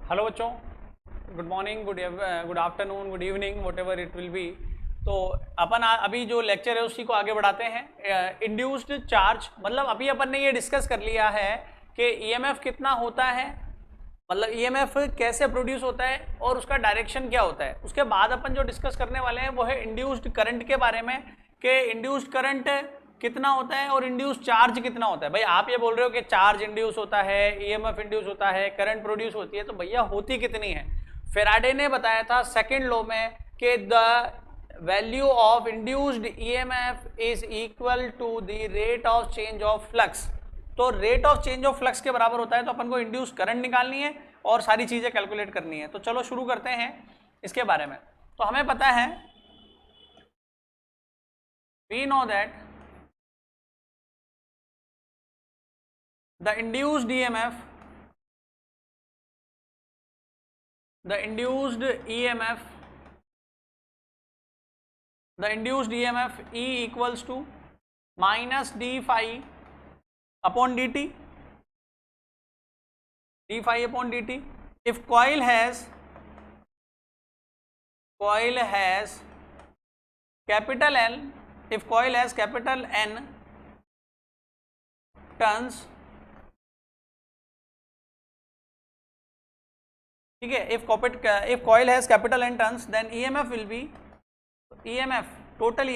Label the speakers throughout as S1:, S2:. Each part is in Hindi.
S1: हेलो बच्चों, good morning, good afternoon, good evening, what ever it will be. तो अपन अभी जो लेक्चर है उसी को आगे बढ़ाते हैं। इंड्यूस्ड चार्ज मतलब अभी अपन ने ये डिस्कस कर लिया है कि ईएमएफ कितना होता है, मतलब ईएमएफ कैसे प्रोड्यूस होता है और उसका डायरेक्शन क्या होता है। उसके बाद अपन जो डिस्कस करने वाले हैं वो है इंड्यूस्ड करंट के बारे में, कि इंड्यूस्ड करंट कितना होता है और इंड्यूस चार्ज कितना होता है। भाई आप ये बोल रहे हो कि चार्ज इंड्यूस होता है, ईएमएफ इंड्यूस होता है, करंट प्रोड्यूस होती है, तो भैया होती कितनी है। फेराडे ने बताया था सेकंड लॉ में कि the value of induced EMF is equal to the rate of change of flux. तो rate of change of flux के बराबर होता है, तो अपन को इंड्यूस करंट निकालनी है और सारी चीजें कैलकुलेट करनी है। तो चलो शुरू करते हैं इसके बारे में। तो हमें पता है, we know that the induced EMF, the induced EMF, the induced EMF E equals to minus d phi upon dt, d phi upon dt. If coil has capital L, if coil has capital N turns, ठीक है, if coil has capital N turns, then EMF will be total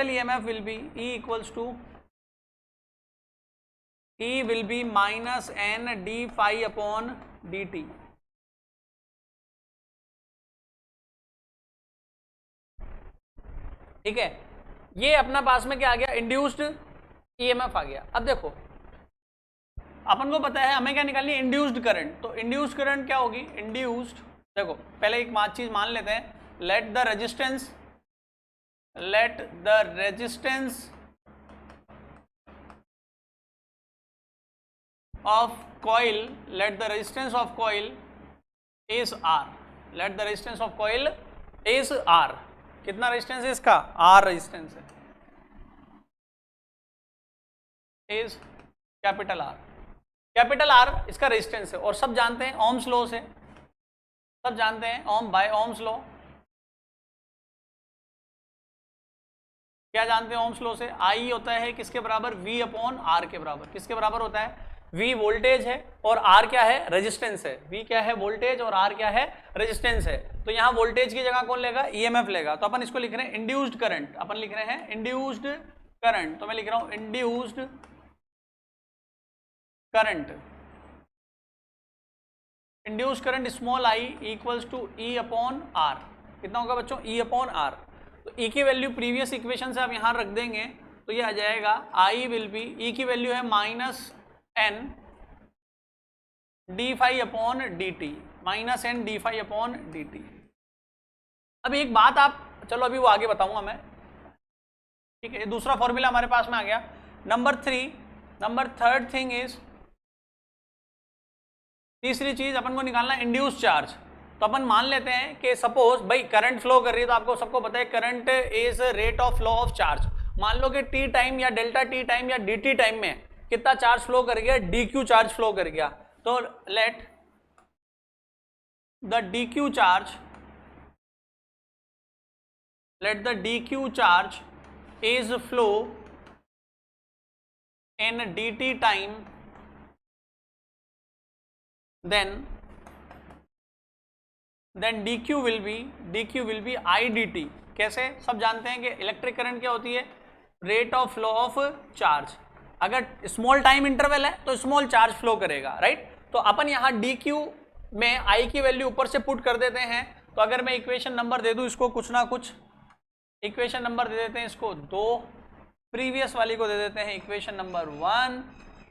S1: EMF will be E equals to E will be minus N d phi upon dt. ठीक है, ये अपना पास में क्या आ गया, इंड्यूस्ड ईएमएफ आ गया। अब देखो अपन को पता है हमें क्या निकालनी है, इंड्यूस्ड करंट। तो इंड्यूस्ड करंट क्या होगी, इंड्यूस्ड, देखो पहले एक चीज मान लेते हैं, late the resistance of coil, let the resistance of coil is R, let the resistance of coil is R। कितना रेजिस्टेंस है इसका, R रेजिस्टेंस है, is capital R, capital R इसका रेजिस्टेंस है। और सब जानते हैं ओम्स लॉ से, सब जानते हैं ओम्स लॉ, क्या जानते हैं ओम्स लॉ से, I होता है किसके बराबर, V अपॉन R के बराबर। किसके बराबर होता है, V वोल्टेज है और R क्या है, रेजिस्टेंस है। V क्या है, वोल्टेज, और R क्या है, रेजिस्टेंस है। तो यहाँ वोल्टेज की जगह कौन लेगा, EMF लेगा। तो अपन इसको लिख रहे हैं इंड्यूस्ड करंट, अपन लिख रहे हैं इंड्यूस्ड करंट। तो मैं लिख रहा हूं induced current, induced current small i equals to E upon R। कितना होगा बच्चों, E अपॉन R। तो E की वैल्यू प्रीवियस इक्वेशन से आप यहाँ रख देंगे तो ये आ जाएगा I विल बी, E की वैल्यू है minus N D phi upon D T, minus N D phi upon D T. अब एक बात आप, चलो अभी वो आगे बताऊंगा मैं, ठीक है। दूसरा फॉर्मूला हमारे पास में आ गया। नंबर थर्ड थिंग इज, तीसरी चीज अपन को निकालना है इंड्यूस चार्ज। तो अपन मान लेते हैं कि सपोज भाई करंट फ्लो कर रही है, तो आपको सबको पता है current is rate of flow of charge. मान लो कि टी टाइम या डेल्टा टी टाइम या डी टी टाइम में कितना चार्ज फ्लो कर गया, डी क्यू चार्ज फ्लो कर गया। तो let the D Q charge is flow in dt time, then dq will be I dt। कैसे, सब जानते हैं कि इलेक्ट्रिक करंट क्या होती है, rate of flow of charge. अगर स्मॉल टाइम इंटरवल है तो स्मॉल चार्ज फ्लो करेगा, राइट। तो अपन यहाँ dq में I की वैल्यू ऊपर से पुट कर देते हैं। तो अगर मैं इक्वेशन नंबर दे दूं इसको, कुछ ना कुछ इक्वेशन नंबर दे देते हैं इसको 2, प्रीवियस वाली को दे देते हैं इक्वेशन नंबर 1,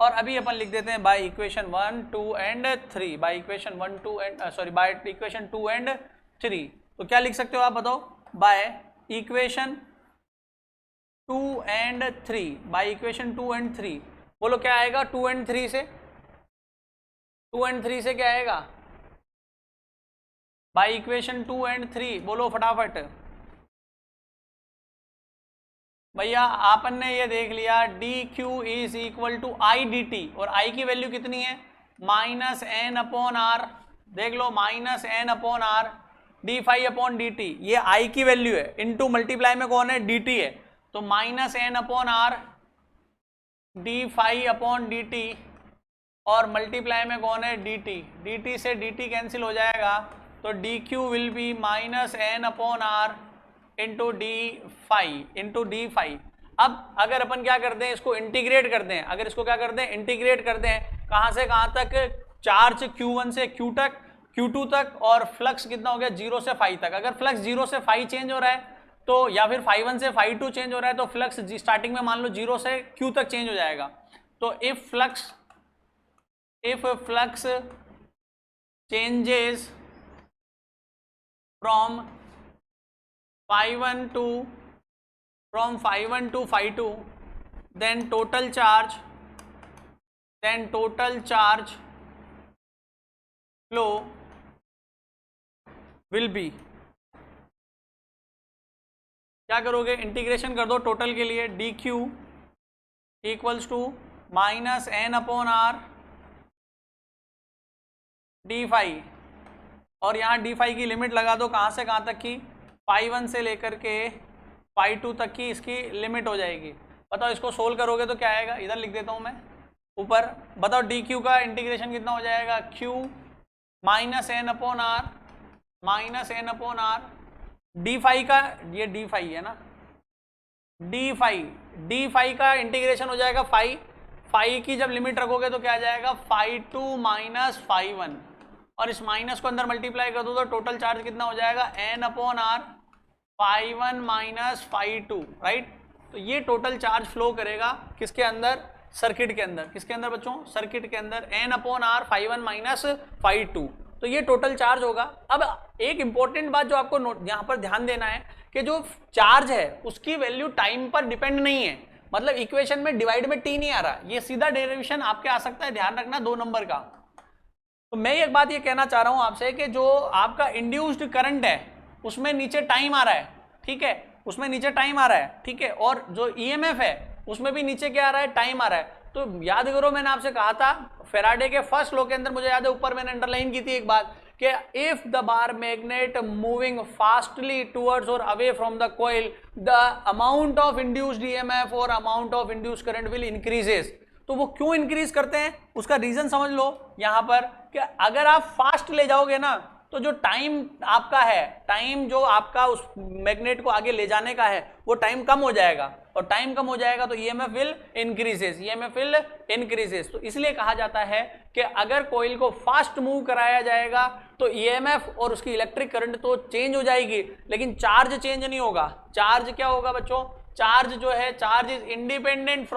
S1: और अभी अपन लिख देते हैं by equation 1, 2 and 3, by equation 1, 2 and by equation 2 and 3। तो क्या लिख सकते हो आप बताओ, by equation 2 and 3, by equation 2 and 3। बोलो क्या आएगा 2 एंड 3 से, 2 एंड 3 से क्या आएगा, बाय इक्वेशन 2 एंड 3 बोलो फटाफट, भैया आपन ने ये देख लिया D Q is equal to I D T, और आई की वैल्यू कितनी है माइनस एन अपॉन आर, देख लो minus N upon R D phi upon D T, ये आई की वैल्यू है, इनटू मल्टीप्लाई में कौन है डी टी है, तो minus N upon R D phi upon D T, और मल्टीप्लाई में कौन है डी टी, डी टी से डी टी कैंसिल हो जाएगा, तो D Q will be minus N upon R into D phi. अब अगर अपन क्या करते हैं, इसको इंटीग्रेट करते हैं, अगर इसको क्या करते हैं इंटीग्रेट करते हैं, कहाँ से कहाँ तक, चार्ज Q1 से Q तक, Q2 तक, और फ्लक्स कितना हो गया 0 से फाई तक। अगर फ्लक्स 0 से फाई चेंज हो रहा है तो, या फिर φ1 से φ2 चेंज हो रहा है, तो फ्लक्स स्टार्टिंग में मान लो 0 से Q तक चेंज हो जाएगा। तो if flux changes from φ1 to φ2, then total charge flow will be, क्या करोगे इंटीग्रेशन कर दो टोटल के लिए, D Q equals to minus N upon R D phi, और यहाँ डी फाई की लिमिट लगा दो कहाँ से कहाँ तक की, φ1 से लेकर के φ2 तक की इसकी लिमिट हो जाएगी। बताओ इसको सोल्व करोगे तो क्या आएगा, इधर लिख देता हूँ मैं ऊपर, बताओ डी क्यू का इंटीग्रेशन कितना हो जाएगा, Q minus N upon R D phi का, ये डी फाई है ना, डी फाई का इंटीग्रेशन हो जाएगा फाई की जब लिमिट रखोगे तो क्या आ जाएगा φ2 माइनस φ1, और इस माइनस को अंदर मल्टीप्लाई कर दो तो टोटल चार्ज कितना हो जाएगा N upon R φ1 minus φ2, right. तो ये टोटल चार्ज फ्लो करेगा किसके अंदर, सर्किट के अंदर, किसके अंदर बच्चों, सर्किट के अंदर, एन अपॉन आर φ1 माइनस φ2, तो ये टोटल चार्ज होगा। अब एक इंपॉर्टेंट बात जो आपको यहाँ पर ध्यान देना है कि जो चार्ज है उसकी वैल्यू टाइम पर डिपेंड नहीं है, मतलब इक्वेशन में डिवाइड में टी नहीं आ रहा, ये सीधा डेरिवेशन आपके आ सकता है, ध्यान रखना 2 नंबर का। तो मैं एक बात ये कहना चाह रहा हूं आपसे कि जो आपका इंड्यूस्ड करंट है उसमें नीचे टाइम आ रहा है, ठीक है, उसमें नीचे टाइम आ रहा है, ठीक है, और जो ईएमएफ है उसमें भी नीचे क्या आ रहा है, टाइम आ रहा है। तो याद करो मैंने आपसे कहा था फैराडे के फर्स्ट लॉ के अंदर, मुझे याद है ऊपर मैंने अंडरलाइन की थी एक बात कि if the bar magnet moving fastly towards or away from the coil, the amount of induced EMF or amount of induced current will increases. तो वो क्यों इंक्रीज करते हैं उसका रीजन समझ लो यहाँ पर, कि अगर आप फास्ट ले जाओगे ना तो जो टाइम आपका है, टाइम जो आपका उस मैग्नेट को आगे ले जाने का है वो टाइम कम हो जाएगा, और टाइम कम हो जाएगा तो ईएमएफ विल इंक्रीजेस। तो इसलिए कहा जाता है कि अगर कॉइल को फास्ट मूव कराया जाएगा तो ईएमएफ और उसकी इलेक्ट्रिक करंट तो चेंज हो जाएगी, लेकिन चार्ज चेंज नहीं होगा। चार्ज क्या होगा बच्चों, चार्ज जो है, charge is independent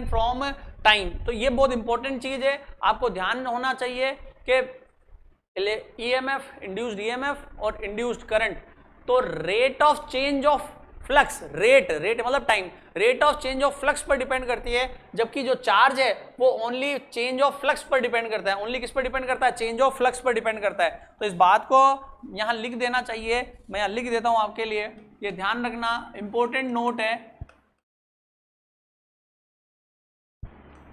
S1: from time. तो ये बहुत इंपॉर्टेंट चीज है, आपको ध्यान होना चाहिए कि ईएमएफ, इंड्यूस्ड ईएमएफ और इंड्यूस्ड करंट, तो rate of change of flux, rate मतलब time, rate of change of flux पर डिपेंड करती है, जबकि जो चार्ज है वो ओनली चेंज ऑफ फ्लक्स पर डिपेंड करता है। ओनली किस पर डिपेंड करता है, चेंज ऑफ फ्लक्स पर डिपेंड करता है। तो इस बात को यहाँ लिख देना चाहिए, मैं यहाँ लिख देता हूँ आपके लिए, ये ध्यान रखना, इंपॉर्टेंट नोट है।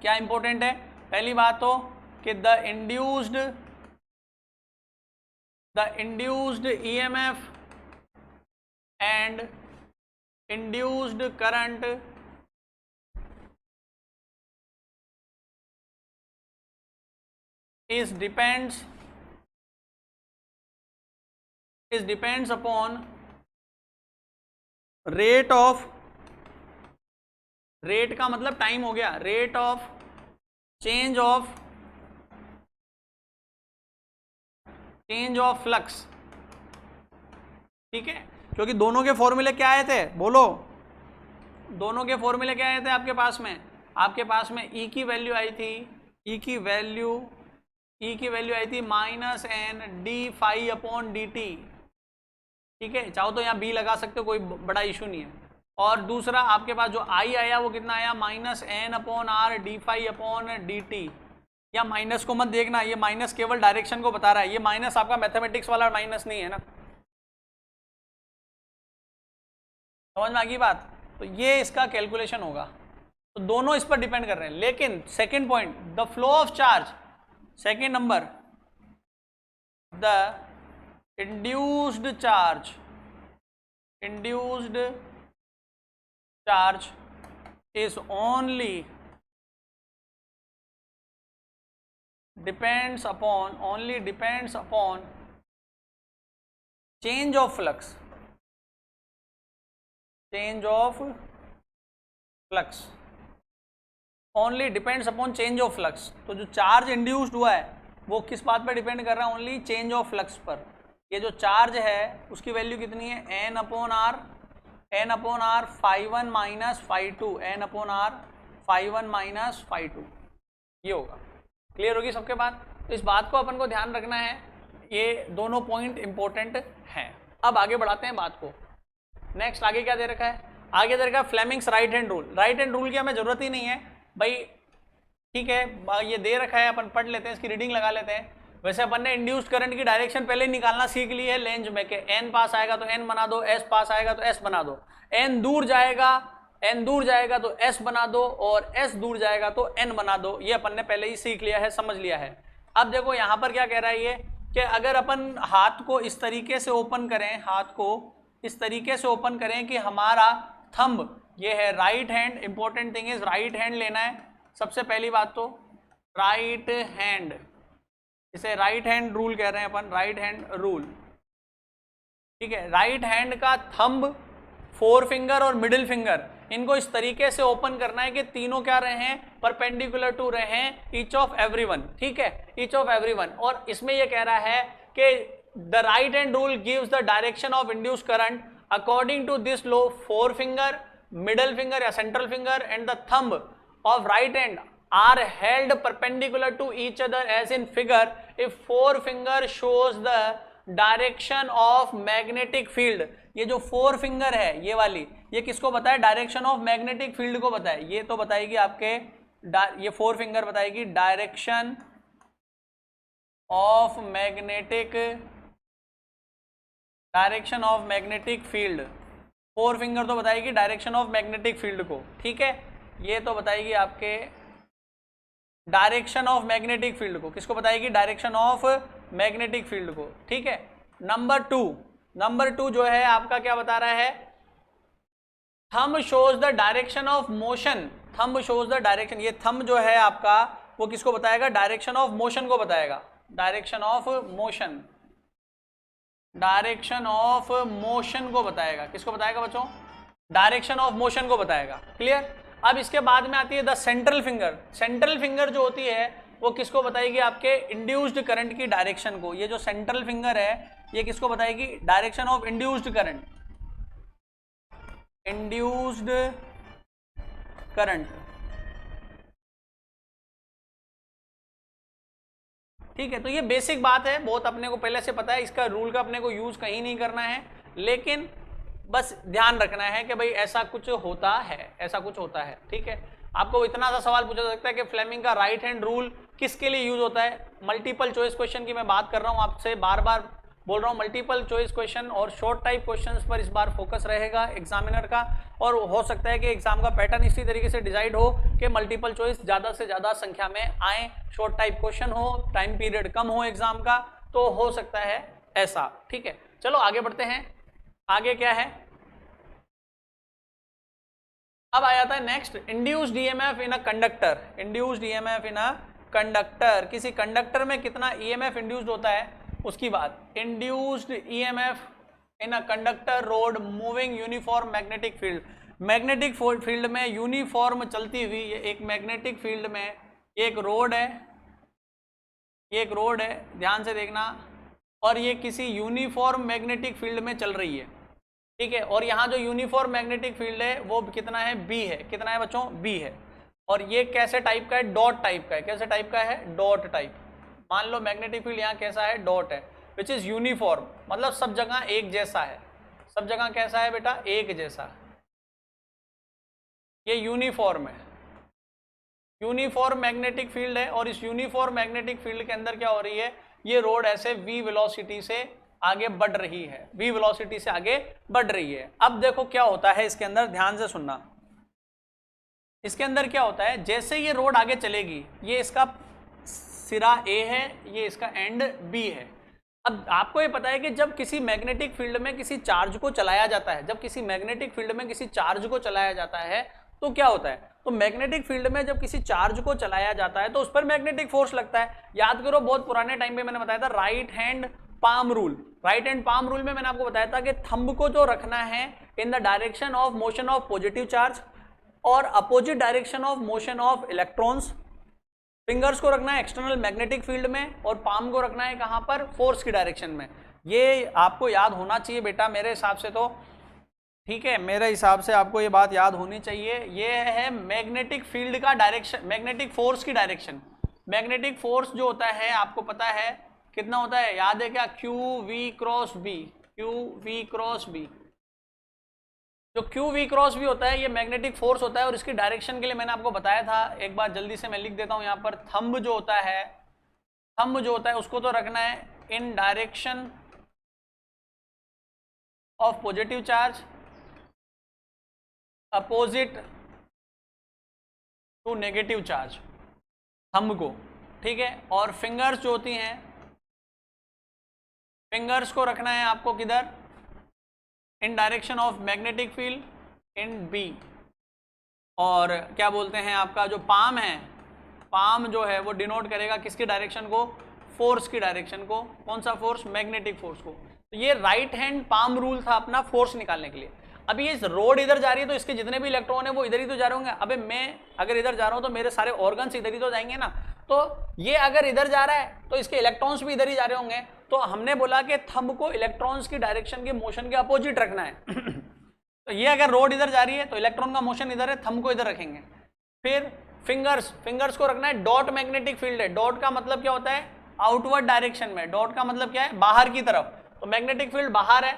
S1: क्या इंपॉर्टेंट है, पहली बात तो कि the induced EMF and induced current depends upon rate का मतलब टाइम हो गया, rate of change of flux, ठीक है, क्योंकि दोनों के फॉर्मूले क्या आए थे, बोलो, दोनों के फॉर्मूले क्या आए थे आपके पास में, E की वैल्यू आई थी, E की वैल्यू आई थी minus N D phi upon D T, ठीक है, चाहो तो यहाँ बी लगा सकते हो, कोई बड़ा इशू नहीं है। और दूसरा आपके पास जो आई आया वो कितना आया, minus N upon R D phi upon D T. या माइनस को मत देखना, ये माइनस केवल डायरेक्शन को बता रहा है, ये माइनस आपका मैथमेटिक्स वाला माइनस नहीं है ना, समझ में आ गई बात। तो ये इसका कैलकुलेशन होगा। तो दोनों इस पर डिपेंड कर रहे हैं। लेकिन second point, the flow of charge, second number, the induced charge is only depends upon change of flux, only depends upon change of flux. तो जो चार्ज इंड्यूस्ड हुआ है वो किस बात पर डिपेंड कर रहा है? ओनली चेंज ऑफ फ्लक्स पर। ये जो चार्ज है उसकी वैल्यू कितनी है? n upon R phi1 minus phi2, n upon R phi1 minus phi2, ये होगा। क्लियर होगी सबके बात? तो इस बात को अपन को ध्यान रखना है, ये दोनों पॉइंट इंपॉर्टेंट हैं। अब आगे बढ़ाते हैं बात को। नेक्स्ट आगे क्या दे रखा है? आगे दे रखा है Fleming's right hand rule. Right hand rule की हमें जरूरत ही नहीं है भाई, ठीक है, ये दे रखा है, अपन पढ़ लेते हैं, इसकी रीडिंग लगा लेते हैं। वैसे अपन ने इंड्यूस्ड करंट की डायरेक्शन पहले ही निकालना सीख ली है लेंज में, कि n पास आएगा तो n बना दो, s पास आएगा तो s बना दो, n दूर जाएगा तो s बना दो, और s दूर जाएगा तो n बना दो। ये अपन ने पहले ही सीख लिया है, समझ लिया है। अब देखो यहाँ पर क्या कह रहा है ये, कि अगर अपन हाथ को इस तरीके से ओपन करें, कि हमारा थंब ये है right hand, important thing is right hand लेना है सबसे पहली बात। तो राइट हैंड, इसे राइट हैंड रूल कह रहे हैं अपन, राइट हैंड रूल, ठीक है। राइट हैंड का थंब, फोर फिंगर और मिडिल फिंगर, इनको इस तरीके से ओपन करना है कि तीनों क्या रहे हैं? परपेंडिकुलर टू रहे हैं ईच ऑफ एवरीवन, ठीक है, ईच ऑफ एवरीवन। और इसमें ये कह रहा है कि the right hand rule gives the direction of induced current according to this law, four finger, middle finger या central finger and the thumb of right hand are held perpendicular to each other as in figure if forefinger shows the direction of magnetic field। ये जो फोर फिंगर है ये वाली, ये किसको बताए? डायरेक्शन ऑफ मैग्नेटिक फील्ड को बताए। ये तो बताएगी आपके, ये फोर फिंगर बताएगी direction of magnetic field. Four finger तो बताएगी डायरेक्शन ऑफ मैग्नेटिक फील्ड को, ठीक है। ये तो बताएगी आपके डायरेक्शन ऑफ मैग्नेटिक फील्ड को। किसको बताएगी? डायरेक्शन ऑफ मैग्नेटिक फील्ड को, ठीक है। नंबर टू जो है आपका क्या बता रहा है? Thumb shows the direction of motion, thumb shows the direction. ये थंब जो है आपका वो किसको बताएगा? डायरेक्शन ऑफ मोशन को बताएगा, डायरेक्शन ऑफ मोशन को बताएगा। किसको बताएगा बच्चों? डायरेक्शन ऑफ मोशन को बताएगा। क्लियर? अब इसके बाद में आती है the central finger. Central finger जो होती है वो किसको बताएगी? आपके इंड्यूस्ड करंट की डायरेक्शन को। ये जो सेंट्रल फिंगर है ये किसको बताएगी? डायरेक्शन ऑफ इंड्यूस्ड करंट, ठीक है। तो ये बेसिक बात है, बहुत अपने को पहले से पता है, इसका रूल का अपने को यूज कहीं नहीं करना है, लेकिन बस ध्यान रखना है कि भाई ऐसा कुछ होता है, ठीक है। आपको इतना सा सवाल पूछा जा सकता है कि फ्लेमिंग का राइट हैंड रूल किसके लिए यूज होता है? मल्टीपल चॉइस क्वेश्चन की मैं बात कर रहा हूं, आपसे बार बार बोल रहा हूं, मल्टीपल चॉइस क्वेश्चन और शॉर्ट टाइप क्वेश्चंस पर इस बार फोकस रहेगा एग्जामिनर का। और हो सकता है कि एग्जाम का पैटर्न इसी तरीके से डिसाइड हो कि मल्टीपल चॉइस ज़्यादा से ज़्यादा संख्या में आए, शॉर्ट टाइप क्वेश्चन हो, टाइम पीरियड कम हो एग्जाम का, तो हो सकता है ऐसा, ठीक है। चलो आगे बढ़ते हैं। आगे क्या है? अब आ जाता है next, induced EMF in a conductor. Induced EMF in a conductor, किसी कंडक्टर में कितना ईएमएफ इंड्यूस्ड होता है उसकी बात। Induced EMF in a conductor road moving uniform magnetic field. Magnetic field में यूनिफॉर्म चलती हुई एक मैग्नेटिक फील्ड में एक रोड है, ध्यान से देखना, और ये किसी यूनिफॉर्म मैग्नेटिक फील्ड में चल रही है, ठीक है। और यहाँ जो यूनिफॉर्म मैग्नेटिक फील्ड है वो कितना है? बी है। कितना है बच्चों? बी है। और ये कैसे टाइप का है? डॉट टाइप का है। कैसे टाइप का है? Dot type. मान लो मैग्नेटिक फील्ड यहाँ कैसा है? डॉट है, विच इज यूनिफॉर्म, मतलब सब जगह एक जैसा है। सब जगह कैसा है बेटा? एक जैसा। ये यूनिफॉर्म है, यूनिफॉर्म मैग्नेटिक फील्ड है। और इस यूनिफॉर्म मैग्नेटिक फील्ड के अंदर क्या हो रही है? ये रोड ऐसे v वेलोसिटी से आगे बढ़ रही है, v वेलोसिटी से आगे बढ़ रही है। अब देखो क्या होता है इसके अंदर, ध्यान से सुनना। इसके अंदर क्या होता है, जैसे ये रोड आगे चलेगी, ये इसका सिरा A है, ये इसका एंड B है। अब आपको ये पता है कि जब किसी मैग्नेटिक फील्ड में किसी चार्ज को चलाया जाता है, जब किसी मैग्नेटिक फील्ड में किसी चार्ज को चलाया जाता है तो क्या होता है, तो मैग्नेटिक फील्ड में जब किसी चार्ज को चलाया जाता है तो उस पर मैग्नेटिक फोर्स लगता है। याद करो, बहुत पुराने टाइम पे मैंने बताया था right hand palm rule. Right hand palm rule में मैंने आपको बताया था कि थंब को जो रखना है in the direction of motion of positive charge और opposite direction of motion of electrons. Fingers को रखना है एक्सटर्नल मैग्नेटिक फील्ड में और पाम को रखना है कहां पर, फोर्स की डायरेक्शन में। ये आपको याद होना चाहिए बेटा मेरे हिसाब से तो, ठीक है, मेरे हिसाब से आपको ये बात याद होनी चाहिए। ये है मैग्नेटिक फील्ड का डायरेक्शन, मैग्नेटिक फोर्स की डायरेक्शन। मैग्नेटिक फोर्स जो होता है आपको पता है कितना होता है, याद है क्या, Q V cross B, Q V cross B. जो क्यू वी क्रॉस बी होता है ये मैग्नेटिक फोर्स होता है और इसकी डायरेक्शन के लिए मैंने आपको बताया था, एक बार जल्दी से मैं लिख देता हूं यहाँ पर। थंब जो होता है, थंब जो होता है उसको तो रखना है in direction of positive charge opposite to negative charge, thumb को, ठीक है। और फिंगर्स जो होती हैं, फिंगर्स को रखना है आपको किधर, in direction of magnetic field in B. और क्या बोलते हैं, आपका जो पाम है, पाम जो है वो डिनोट करेगा किसकी डायरेक्शन को, फोर्स की डायरेक्शन को। कौन सा फोर्स, मैग्नेटिक फोर्स को। तो ये राइट हैंड पाम रूल था अपना फोर्स निकालने के लिए। अभी ये रोड इधर जा रही है तो इसके जितने भी इलेक्ट्रॉन है वो इधर ही तो जा रहे होंगे। अबे मैं अगर इधर जा रहा हूं तो मेरे सारे ऑर्गन्स इधर ही तो जाएंगे ना, तो ये अगर इधर जा रहा है तो इसके इलेक्ट्रॉन्स भी इधर ही जा रहे होंगे। तो हमने बोला कि थंब को इलेक्ट्रॉन्स की डायरेक्शन के मोशन के अपोजिट रखना है। तो ये अगर रोड इधर जा रही है तो इलेक्ट्रॉन का मोशन इधर है, थंब को इधर रखेंगे। फिर फिंगर्स, फिंगर्स को रखना है डॉट मैग्नेटिक फील्ड है। डॉट का मतलब क्या होता है, आउटवर्ड डायरेक्शन में। डॉट का मतलब क्या है, बाहर की तरफ। तो मैग्नेटिक फील्ड बाहर है,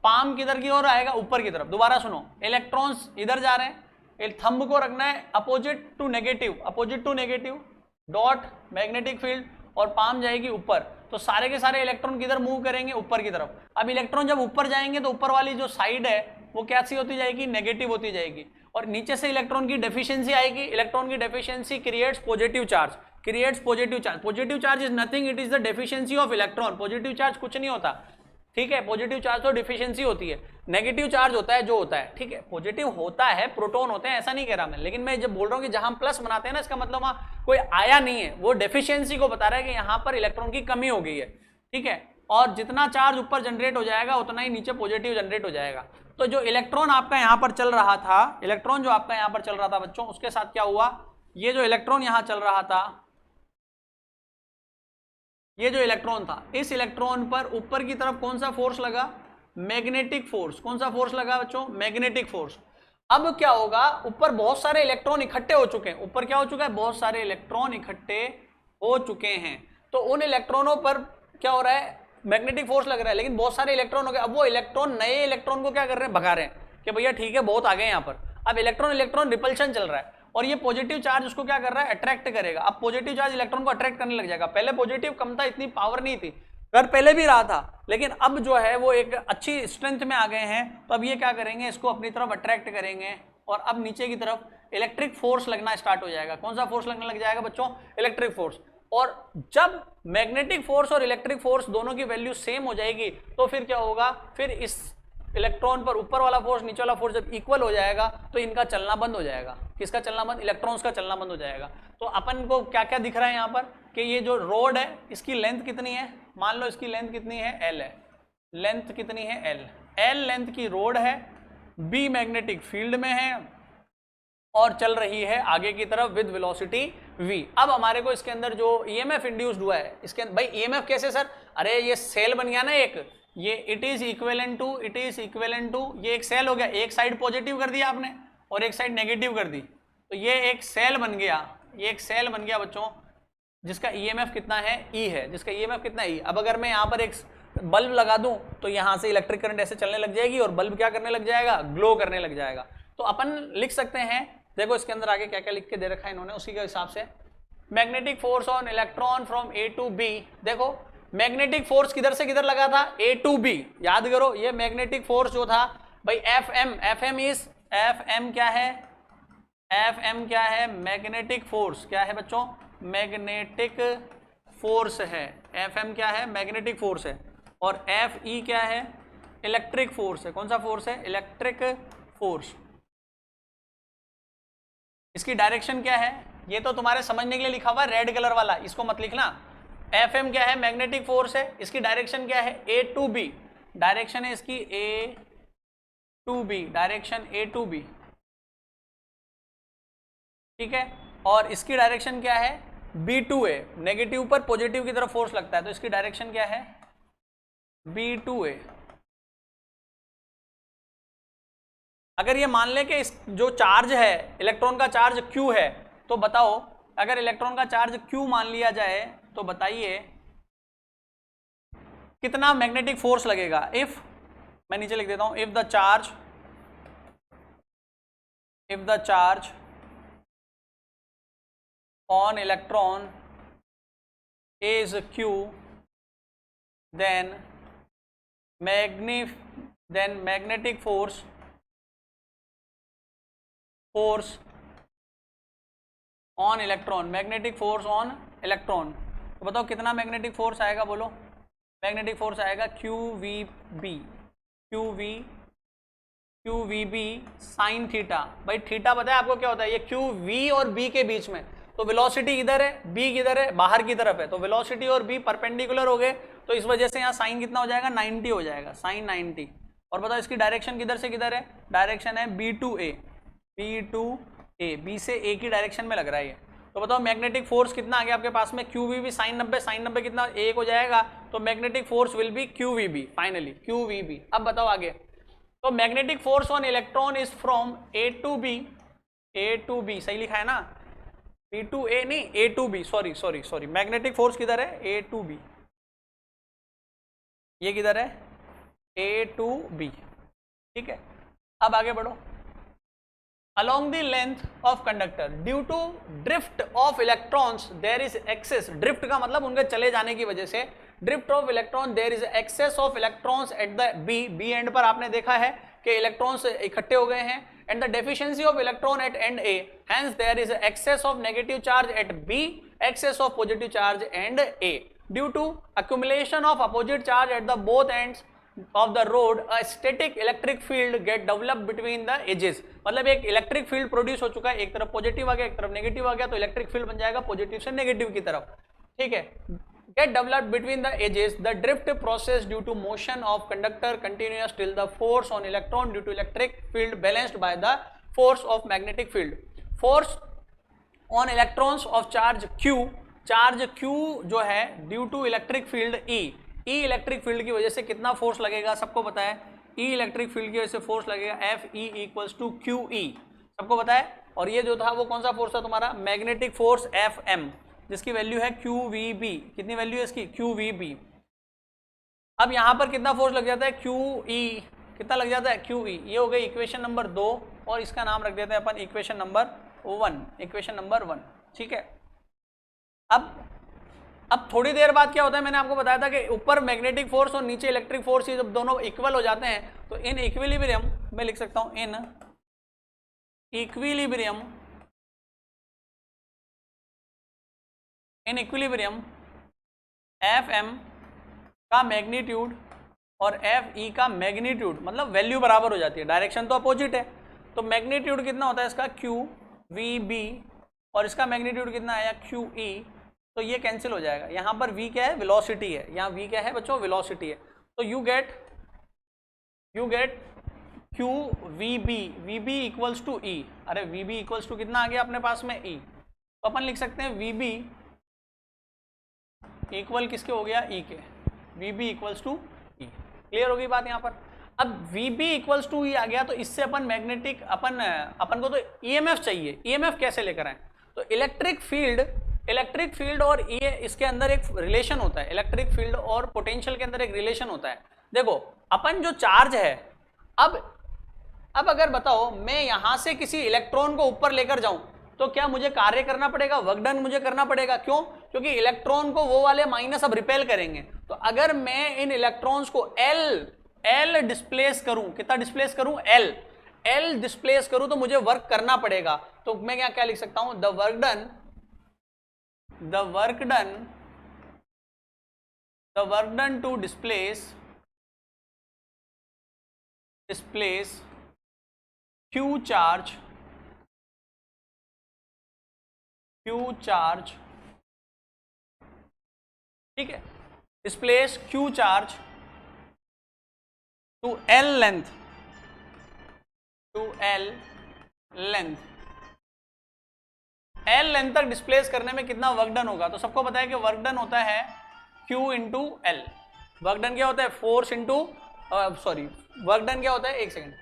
S1: पाम किधर की ओर आएगा, ऊपर की तरफ। दोबारा सुनो, इलेक्ट्रॉन्स इधर जा रहे हैं, थंब को रखना है opposite to negative, opposite to negative, dot magnetic field, और पाम जाएगी ऊपर। तो सारे के सारे इलेक्ट्रॉन किधर मूव करेंगे, ऊपर की तरफ। अब इलेक्ट्रॉन जब ऊपर जाएंगे तो ऊपर वाली जो साइड है वो कैसी होती जाएगी, नेगेटिव होती जाएगी। और नीचे से इलेक्ट्रॉन की डेफिशिएंसी आएगी। इलेक्ट्रॉन की deficiency creates positive charge, creates positive charge. Positive charge is nothing, it is the deficiency of electron. Positive charge कुछ नहीं होता, ठीक है। पॉजिटिव चार्ज तो डिफिशिएंसी होती है, नेगेटिव चार्ज होता है जो होता है, ठीक है। पॉजिटिव होता है, प्रोटॉन होते हैं, ऐसा नहीं कह रहा मैं, लेकिन मैं जब बोल रहा हूं कि जहां हम प्लस बनाते हैं ना, इसका मतलब वहां कोई आया नहीं है, वो डेफिशिएंसी को बता रहा है कि यहां पर इलेक्ट्रॉन की कमी हो गई है, ठीक है। और जितना चार्ज ऊपर जनरेट हो जाएगा उतना ही नीचे पॉजिटिव जनरेट हो जाएगा। तो जो इलेक्ट्रॉन आपका यहां पर चल रहा था, इलेक्ट्रॉन जो आपका यहां पर चल रहा था बच्चों, उसके साथ क्या हुआ, ये जो इलेक्ट्रॉन यहां चल रहा था, ये जो इलेक्ट्रॉन था, इस इलेक्ट्रॉन पर ऊपर की तरफ कौन सा फोर्स लगा, मैग्नेटिक फोर्स। कौन सा फोर्स लगा बच्चों, मैग्नेटिक फोर्स। अब क्या होगा, ऊपर बहुत सारे इलेक्ट्रॉन इकट्ठे हो चुके हैं। ऊपर क्या हो चुका है, बहुत सारे इलेक्ट्रॉन इकट्ठे हो चुके हैं। तो उन इलेक्ट्रॉनों पर क्या हो रहा है, मैग्नेटिक फोर्स लग रहा है, लेकिन बहुत सारे इलेक्ट्रॉन हो गए। अब वो इलेक्ट्रॉन नए इलेक्ट्रॉन को क्या कर रहे हैं, भगा रहे हैं कि भैया ठीक है बहुत आ गए यहाँ पर। अब इलेक्ट्रॉन इलेक्ट्रॉन रिपल्शन चल रहा है और ये पॉजिटिव चार्ज उसको क्या कर रहा है, अट्रैक्ट करेगा। अब पॉजिटिव चार्ज इलेक्ट्रॉन को अट्रैक्ट करने लग जाएगा। पहले पॉजिटिव कम था, इतनी पावर नहीं थी, कर पहले भी रहा था, लेकिन अब जो है वो एक अच्छी स्ट्रेंथ में आ गए हैं। तो अब ये क्या करेंगे, इसको अपनी तरफ अट्रैक्ट करेंगे और अब नीचे की तरफ इलेक्ट्रिक फोर्स लगना स्टार्ट हो जाएगा। कौन सा फोर्स लगने लग जाएगा बच्चों, इलेक्ट्रिक फोर्स। और जब मैग्नेटिक फोर्स और इलेक्ट्रिक फोर्स दोनों की वैल्यू सेम हो जाएगी तो फिर क्या होगा, फिर इस इलेक्ट्रॉन पर ऊपर वाला फोर्स नीचे वाला फोर्स जब इक्वल हो जाएगा तो इनका चलना बंद हो जाएगा। किसका चलना बंद, इलेक्ट्रॉन्स का चलना बंद हो जाएगा। तो अपन को क्या क्या दिख रहा है यहाँ पर कि ये जो रोड है इसकी लेंथ कितनी है, मान लो इसकी लेंथ कितनी है, एल है। लेंथ कितनी है, एल। एल लेंथ की रोड है, बी मैग्नेटिक फील्ड में है और चल रही है आगे की तरफ विद वेलोसिटी v। अब हमारे को इसके अंदर जो ईएमएफ इंड्यूस्ड हुआ है, इसके भाई ईएमएफ कैसे सर, अरे ये सेल बन गया ना एक, ये इट इज इक्विवेलेंट टू, ये एक सेल हो गया। एक साइड पॉजिटिव कर दिया आपने और एक साइड नेगेटिव कर दी, तो ये एक सेल बन गया। ये एक सेल बन गया बच्चों जिसका ईएमएफ कितना है, ई है, जिसका ईएमएफ कितना है, ई। अब अगर मैं यहाँ पर एक बल्ब लगा दूं तो यहाँ से इलेक्ट्रिक करंट ऐसे चलने लग जाएगी और बल्ब क्या करने लग जाएगा, ग्लो करने लग जाएगा। तो अपन लिख सकते हैं, देखो इसके अंदर आगे क्या क्या लिख के दे रखा है इन्होंने, उसी के हिसाब से। Magnetic force on electron from A to B. देखो मैग्नेटिक फोर्स किधर से किधर लगा था, ए टू बी, याद करो ये मैग्नेटिक फोर्स जो था भाई F M is, F M क्या है, एफ एम क्या है, मैग्नेटिक फोर्स क्या है बच्चों, मैग्नेटिक फोर्स है, एफ एम क्या है, मैग्नेटिक फोर्स है, और एफ ई क्या है, इलेक्ट्रिक फोर्स है। कौन सा फोर्स है, इलेक्ट्रिक फोर्स। इसकी डायरेक्शन क्या है, ये तो तुम्हारे समझने के लिए लिखा हुआ है रेड कलर वाला, इसको मत लिखना। एफ एम क्या है, मैग्नेटिक फोर्स है, इसकी डायरेक्शन क्या है, ए टू बी, डायरेक्शन है इसकी A to B, direction A to B, ठीक है। और इसकी डायरेक्शन क्या है, बी टू ए, नेगेटिव पर पॉजिटिव की तरफ फोर्स लगता है, तो इसकी डायरेक्शन क्या है, बी टू ए। अगर ये मान ले कि इस जो चार्ज है, इलेक्ट्रॉन का चार्ज Q है, तो बताओ अगर इलेक्ट्रॉन का चार्ज Q मान लिया जाए तो बताइए कितना मैग्नेटिक फोर्स लगेगा। इफ, मैं नीचे लिख देता हूं, if the charge on electron is Q, then magnetic force on electron, magnetic force on electron, तो बताओ कितना मैग्नेटिक फोर्स आएगा, बोलो। मैग्नेटिक फोर्स आएगा QVB साइन थीटा। भाई थीटा पता है आपको क्या होता है, ये QV और B के बीच में, तो वेलोसिटी इधर है, B किधर है, बाहर की तरफ है, तो वेलोसिटी और B परपेंडिकुलर हो गए, तो इस वजह से यहाँ साइन कितना हो जाएगा, 90 हो जाएगा, साइन 90। और बताओ इसकी डायरेक्शन किधर से किधर है, डायरेक्शन है B टू A, B से A की डायरेक्शन में लग रहा है ये। तो बताओ मैग्नेटिक फोर्स कितना आ गया आपके पास में, QVB साइन 90, साइन 90 कितना, 1 हो जाएगा, तो magnetic force will be QVB, finally QVB। अब बताओ आगे, तो magnetic force on electron is from A to B, सही लिखा है ना, B टू A नहीं, A to B, sorry, magnetic force किधर है, A टू B, ये किधर है, A टू B, ठीक है। अब आगे बढ़ो, along the length of conductor due to drift of electrons there is excess, drift का मतलब उनके चले जाने की वजह से, drift of electron there is excess of electrons at the B end पर आपने देखा है कि इलेक्ट्रॉन्स इकट्ठे हो गए हैं, and the deficiency of electron at end A, hence there is excess of negative charge at B, excess of positive charge at A, due to accumulation of opposite charge at the both ends of the rod, a static electric field get developed between the edges, मतलब एक इलेक्ट्रिक फील्ड प्रोड्यूस हो चुका है, एक तरफ पॉजिटिव आ गया, एक तरफ नेगेटिव आ गया, तो इलेक्ट्रिक फील्ड बन जाएगा पॉजिटिव से नेगेटिव की तरफ, ठीक है। get developed between the edges, the drift process due to motion of conductor continuous till the force on electron due to electric field balanced by the force of magnetic field, force on electrons of charge Q, charge Q जो है due to electric field E electric field की वजह से कितना फोर्स लगेगा, सबको पता है, E इलेक्ट्रिक फील्ड की वजह से फोर्स लगेगा FE इक्वल्स टू QE, सबको पता है। और ये जो था वो कौन सा फोर्स था तुम्हारा, मैग्नेटिक फोर्स FM, जिसकी वैल्यू है QVB, कितनी वैल्यू है इसकी, QVB। अब यहाँ पर कितना फोर्स लग जाता है, QE, कितना लग जाता है, QE। ये हो गई इक्वेशन नंबर 2 और इसका नाम रख देते हैं अपन इक्वेशन नंबर 1, ठीक है। अब थोड़ी देर बाद क्या होता है, मैंने आपको बताया था कि ऊपर मैग्नेटिक फोर्स और नीचे इलेक्ट्रिक फोर्स जब दोनों इक्वल हो जाते हैं तो इन इक्विलिब्रियम मैं लिख सकता हूं, इन इक्विलिब्रियम FM का मैग्नीट्यूड और FE का मैग्नीट्यूड मतलब वैल्यू बराबर हो जाती है, डायरेक्शन तो अपोजिट है, तो मैग्नीट्यूड कितना होता है इसका QVB और इसका मैग्नीट्यूड कितना आया QE, तो ये कैंसिल हो जाएगा। यहाँ पर V क्या है, वेलोसिटी है, यहाँ V क्या है बच्चों, वेलोसिटी है, तो you get QVB, VB equals to E, अरे VB इक्वल्स टू कितना आ गया अपने पास में E, तो अपन लिख सकते हैं VB इक्वल किसके हो गया, E के, VB equals to E, clear होगी बात यहाँ पर। अब VB इक्वल्स टू E आ गया तो इससे अपन मैग्नेटिक अपन को तो EMF चाहिए, EMF कैसे लेकर आए, तो इलेक्ट्रिक फील्ड और ये इसके अंदर एक रिलेशन होता है, इलेक्ट्रिक फील्ड और पोटेंशियल के अंदर एक रिलेशन होता है। देखो अपन जो चार्ज है, अब अगर बताओ मैं यहां से किसी इलेक्ट्रॉन को ऊपर लेकर जाऊं तो क्या मुझे कार्य करना पड़ेगा, वर्क डन मुझे करना पड़ेगा, क्यों, क्योंकि इलेक्ट्रॉन को वो वाले माइनस अब रिपेल करेंगे। तो अगर मैं इन इलेक्ट्रॉन्स को एल डिस्प्लेस करूं, कितना डिस्प्लेस करूं, एल डिस्प्लेस करूं, तो मुझे वर्क करना पड़ेगा। तो मैं क्या लिख सकता हूं, the work done to displace Q charge ठीक है, displace Q charge to L length, L length तक डिस्प्लेस करने में कितना वर्क डन होगा। तो सबको पता है कि वर्क डन होता है Q into L. Work done क्या होता है, फोर्स इंटू वर्क डन क्या होता है, एक सेकेंड,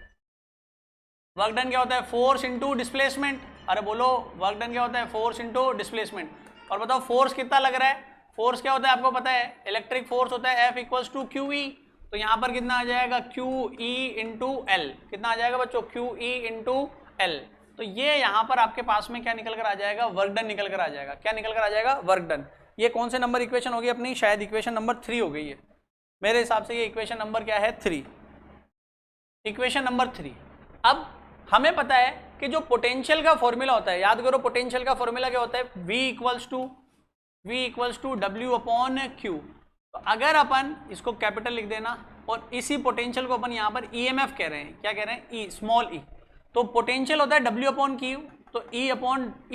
S1: वर्क डन क्या होता है, फोर्स इंटू डिस्प्लेसमेंट। अरे बोलो, वर्क डन क्या होता है, फोर्स इंटू डिस्प्लेसमेंट। और बताओ फोर्स कितना लग रहा है, फोर्स क्या होता है आपको पता है, इलेक्ट्रिक फोर्स होता है F equals to Q E. तो यहाँ पर कितना आ जाएगा, क्यू ई इंटू एल। कितना आ जाएगा बच्चों, क्यू ई इंटू एल। तो ये यहाँ पर आपके पास में क्या निकल कर आ जाएगा, वर्क डन निकल कर आ जाएगा। क्या निकल कर आ जाएगा, वर्क डन। ये कौन से नंबर इक्वेशन होगी अपनी, शायद इक्वेशन नंबर 3 हो गई है मेरे हिसाब से। ये इक्वेशन नंबर क्या है, 3, इक्वेशन नंबर 3। अब हमें पता है कि जो पोटेंशियल का फॉर्मूला होता है, याद करो पोटेंशियल का फॉर्मूला क्या होता है, V equals to W upon Q। तो अगर अपन इसको कैपिटल लिख देना और इसी पोटेंशियल को अपन यहाँ पर EMF कह रहे हैं, क्या कह रहे हैं, E, स्मॉल e। तो पोटेंशियल होता है W अपॉन Q, तो E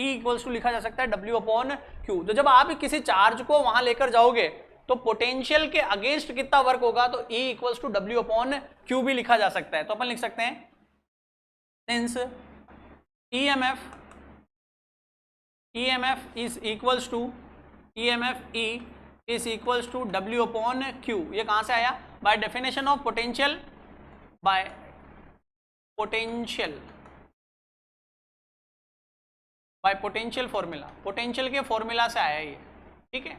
S1: इक्वल्स टू लिखा जा सकता है W अपॉन Q। तो जब आप किसी चार्ज को वहां लेकर जाओगे तो पोटेंशियल के अगेंस्ट कितना वर्क होगा, तो E equals to W upon Q भी लिखा जा सकता है। तो अपन लिख सकते हैं since EMF is equals to EMF E is equals to W upon Q। ये कहां से आया, by definition of potential, by potential formula, potential के फॉर्मूला से आया ये, ठीक है,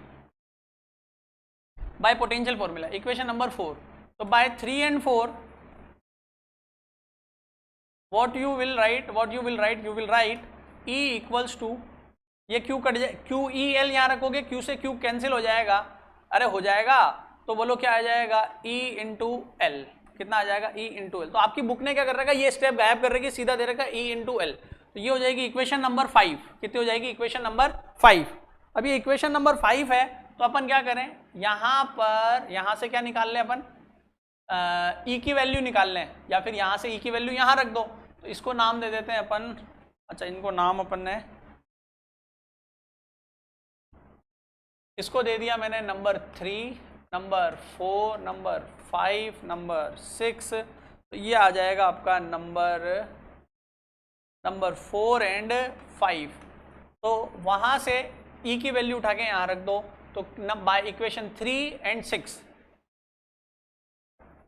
S1: by potential formula, equation number 4। तो by 3 and 4 what you will write E equals to, ये Q कट जाए, QEL यहाँ रखोगे, Q से Q कैंसिल हो जाएगा, अरे हो जाएगा। तो बोलो क्या आ जाएगा, E इंटू एल। कितना आ जाएगा, E इंटू एल। तो आपकी बुक ने क्या कर रखा है, ये स्टेप गायब कर रखी, सीधा दे रखा E इंटू एल। तो ये हो जाएगी इक्वेशन नंबर 5। कितनी हो जाएगी, इक्वेशन नंबर 5। अब ये इक्वेशन नंबर 5 है, तो अपन क्या करें, यहाँ पर, यहाँ से क्या निकाल लें अपन, E की वैल्यू निकाल लें, या फिर यहाँ से E की वैल्यू यहाँ रख दो। तो इसको नाम दे देते हैं अपन, अच्छा इनको नाम अपन ने इसको दे दिया मैंने नंबर 3, नंबर 4, नंबर 5, नंबर 6। तो ये आ जाएगा आपका नंबर 4 एंड 5। तो वहाँ से E की वैल्यू उठा के यहाँ रख दो। तो by equation 3 and 6,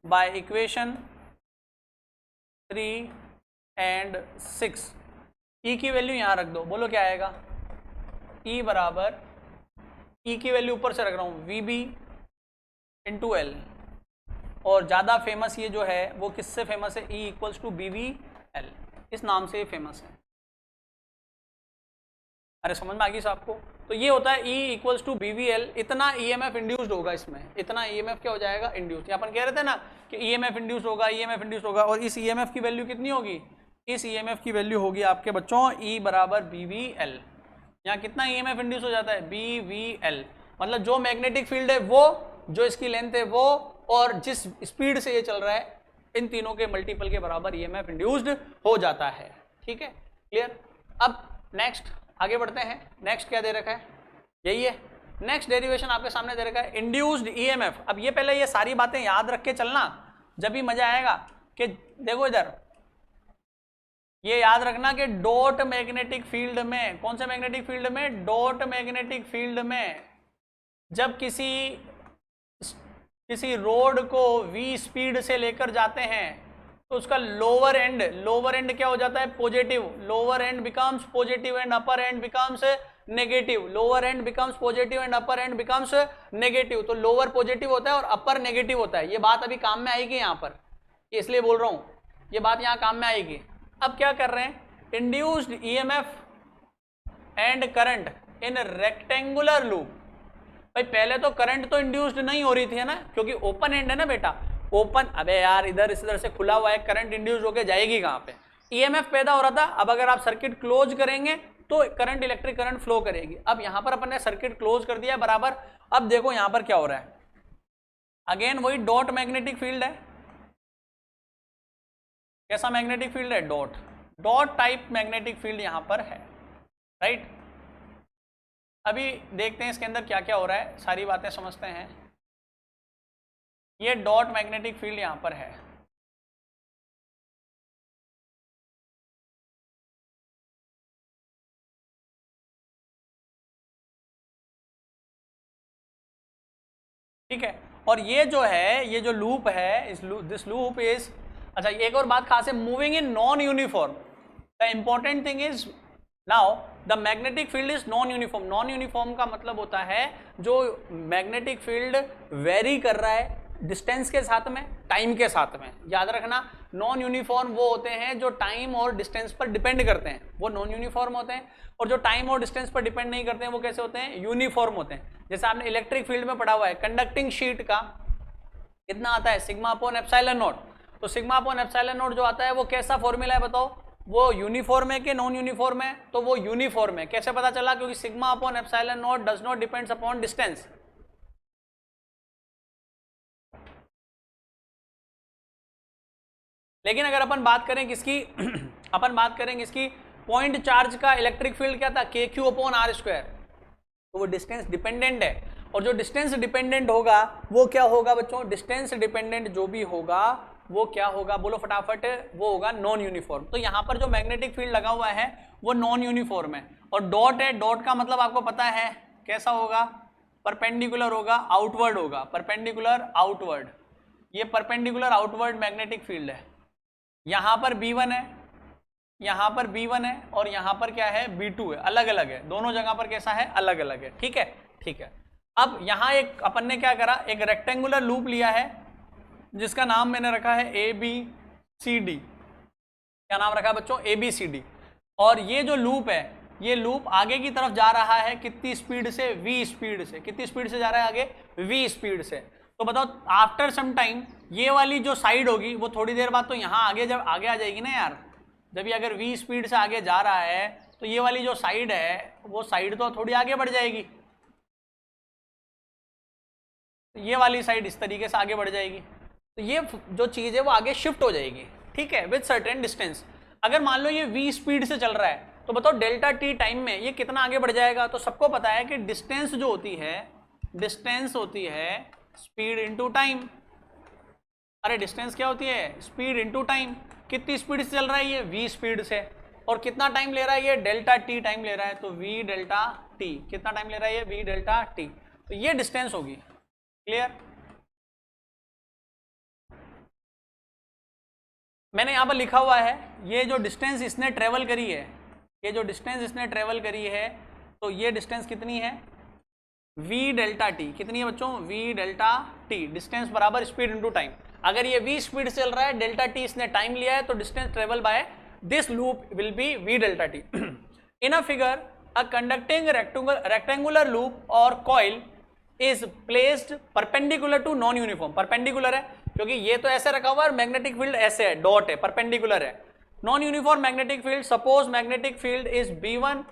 S1: by equation 3 and 6 E की वैल्यू यहाँ रख दो। बोलो क्या आएगा, E बराबर, E की वैल्यू ऊपर से रख रहा हूँ, VB इंटू एल। और ज़्यादा फेमस ये जो है वो किससे फेमस है, E इक्वल्स टू BVL, इस नाम से फेमस है। अरे समझ में आ गई आपको। तो ये होता है E इक्वल्स टू BVL। इतना EMF इंड्यूस्ड होगा इसमें, इतना EMF क्या हो जाएगा, इंड्यूस्ड। यहाँ अपन कह रहे थे ना कि EMF इंड्यूस्ड होगा, और इस EMF की वैल्यू कितनी होगी, इस EMF की वैल्यू होगी आपके बच्चों E बराबर BVL। यहाँ कितना EMF इंड्यूस हो जाता है, BVL। मतलब जो मैग्नेटिक फील्ड है वो, जो इसकी लेंथ है वो, और जिस स्पीड से ये चल रहा है, इन तीनों के मल्टीपल के बराबर EMF इंड्यूस्ड हो जाता है। ठीक है, क्लियर। अब नेक्स्ट आगे बढ़ते हैं। नेक्स्ट क्या दे रखा है, यही है नेक्स्ट डेरिवेशन आपके सामने दे रखा है, इंड्यूस्ड EMF। अब ये पहले ये सारी बातें याद रख के चलना, जब भी मजा आएगा। कि देखो इधर ये याद रखना कि डॉट मैग्नेटिक फील्ड में, कौन से मैग्नेटिक फील्ड में, डॉट मैग्नेटिक फील्ड में जब किसी रोड को v स्पीड से लेकर जाते हैं तो उसका लोअर एंड क्या हो जाता है, positive. Lower and becomes positive and upper and becomes negative. Lower and becomes positive and upper and becomes negative. तो लोअर पॉजिटिव होता है और अपर नेगेटिव होता है। ये बात अभी काम में आएगी यहाँ पर, इसलिए बोल रहा हूँ, ये बात यहाँ काम में आएगी। अब क्या कर रहे हैं, induced EMF and current in rectangular loop. भाई पहले तो करंट तो इंड्यूस्ड नहीं हो रही थी है ना, क्योंकि ओपन एंड है ना बेटा, ओपन, अबे यार इधर इस तरह से खुला हुआ है, करंट इंड्यूस होके जाएगी कहाँ पे, ईएमएफ पैदा हो रहा था। अब अगर आप सर्किट क्लोज करेंगे तो करंट, इलेक्ट्रिक करंट फ्लो करेगी। अब यहां पर अपन ने सर्किट क्लोज कर दिया बराबर। अब देखो यहां पर क्या हो रहा है, अगेन वही डॉट मैग्नेटिक फील्ड है। कैसा मैग्नेटिक फील्ड है, dot, dot type magnetic field यहां पर है, राइट। अभी देखते हैं इसके अंदर क्या क्या हो रहा है, सारी बातें समझते हैं। ये डॉट मैग्नेटिक फील्ड यहां पर है, ठीक है। और ये जो है, ये जो लूप है, इस दिस लूप इज, अच्छा एक और बात खास है, moving in non uniform. The important thing is now the magnetic field is non uniform. Non uniform का मतलब होता है जो मैग्नेटिक फील्ड वेरी कर रहा है डिस्टेंस के साथ में, टाइम के साथ में। याद रखना, नॉन यूनिफॉर्म वो होते हैं जो टाइम और डिस्टेंस पर डिपेंड करते हैं, वो नॉन यूनिफॉर्म होते हैं। और जो टाइम और डिस्टेंस पर डिपेंड नहीं करते हैं वो कैसे होते हैं, यूनिफॉर्म होते हैं। जैसे आपने इलेक्ट्रिक फील्ड में पढ़ा हुआ है, कंडक्टिंग शीट का कितना आता है, सिग्मा अपॉन एप्सिलॉन नॉट। तो सिग्मा अपॉन एप्सिलॉन नॉट जो आता है वो कैसा फॉर्मूला है बताओ, वो यूनिफॉर्म है कि नॉन यूनिफॉर्म है, तो वो यूनिफॉर्म है। कैसे पता चला, क्योंकि sigma upon epsilon not does not depends upon distance. लेकिन अगर अपन बात करें किसकी अपन बात करेंगे इसकी, पॉइंट चार्ज का इलेक्ट्रिक फील्ड क्या था, के क्यू अपॉन आर स्क्वायर, तो वो डिस्टेंस डिपेंडेंट है। और जो डिस्टेंस डिपेंडेंट होगा वो क्या होगा बच्चों, डिस्टेंस डिपेंडेंट जो भी होगा वो क्या होगा, बोलो फटाफट, वो होगा नॉन यूनिफॉर्म। तो यहाँ पर जो मैग्नेटिक फील्ड लगा हुआ है वो नॉन यूनिफॉर्म है। और डॉट है, डॉट का मतलब आपको पता है कैसा होगा, परपेंडिकुलर होगा, आउटवर्ड होगा, परपेंडिकुलर आउटवर्ड। ये परपेंडिकुलर आउटवर्ड मैग्नेटिक फील्ड है। यहाँ पर B1 है, यहाँ पर B1 है, और यहाँ पर क्या है, B2 है, अलग अलग है, दोनों जगह पर कैसा है, अलग अलग है, ठीक है, ठीक है। अब यहाँ एक अपन ने क्या करा, एक रेक्टेंगुलर लूप लिया है जिसका नाम मैंने रखा है ABCD। क्या नाम रखा है बच्चों, ABCD। और ये जो लूप है, ये लूप आगे की तरफ जा रहा है कितनी स्पीड से, V स्पीड से। कितनी स्पीड से जा रहा है आगे, V स्पीड से। तो बताओ आफ्टर सम टाइम ये वाली जो साइड होगी वो थोड़ी देर बाद तो यहाँ आगे, जब आगे आ जाएगी ना यार, जब ये अगर V स्पीड से आगे जा रहा है तो ये वाली जो साइड है वो साइड तो थोड़ी आगे बढ़ जाएगी, ये वाली साइड इस तरीके से आगे बढ़ जाएगी। तो ये जो चीज़ है वो आगे शिफ्ट हो जाएगी, ठीक है, विद सर्टेन डिस्टेंस। अगर मान लो ये V स्पीड से चल रहा है तो बताओ डेल्टा t टाइम में ये कितना आगे बढ़ जाएगा। तो सबको पता है कि डिस्टेंस जो होती है, डिस्टेंस होती है स्पीड इनटू टाइम। अरे डिस्टेंस क्या होती है, स्पीड इनटू टाइम। कितनी स्पीड से चल रहा है ये, V स्पीड से, और कितना टाइम ले रहा है ये, डेल्टा t टाइम ले रहा है। तो V डेल्टा t, कितना टाइम ले रहा है ये, V डेल्टा t। तो ये डिस्टेंस होगी, क्लियर। मैंने यहाँ पर लिखा हुआ है ये जो डिस्टेंस इसने ट्रेवल करी है, ये जो डिस्टेंस इसने ट्रेवल करी है, तो ये डिस्टेंस कितनी है, V डेल्टा t। कितनी है बच्चों, V डेल्टा t। डिस्टेंस बराबर स्पीड इनटू टाइम। अगर ये V स्पीड से चल रहा है, डेल्टा t इसने टाइम लिया है, तो distance travel by this loop will be V delta t। In a figure a conducting rectangular loop or coil is placed perpendicular to non uniform. Perpendicular है क्योंकि ये तो ऐसे रखा हुआ है, मैग्नेटिक फील्ड ऐसे है, डॉट है, परपेंडिकुलर है। Non uniform magnetic field, suppose magnetic field is B1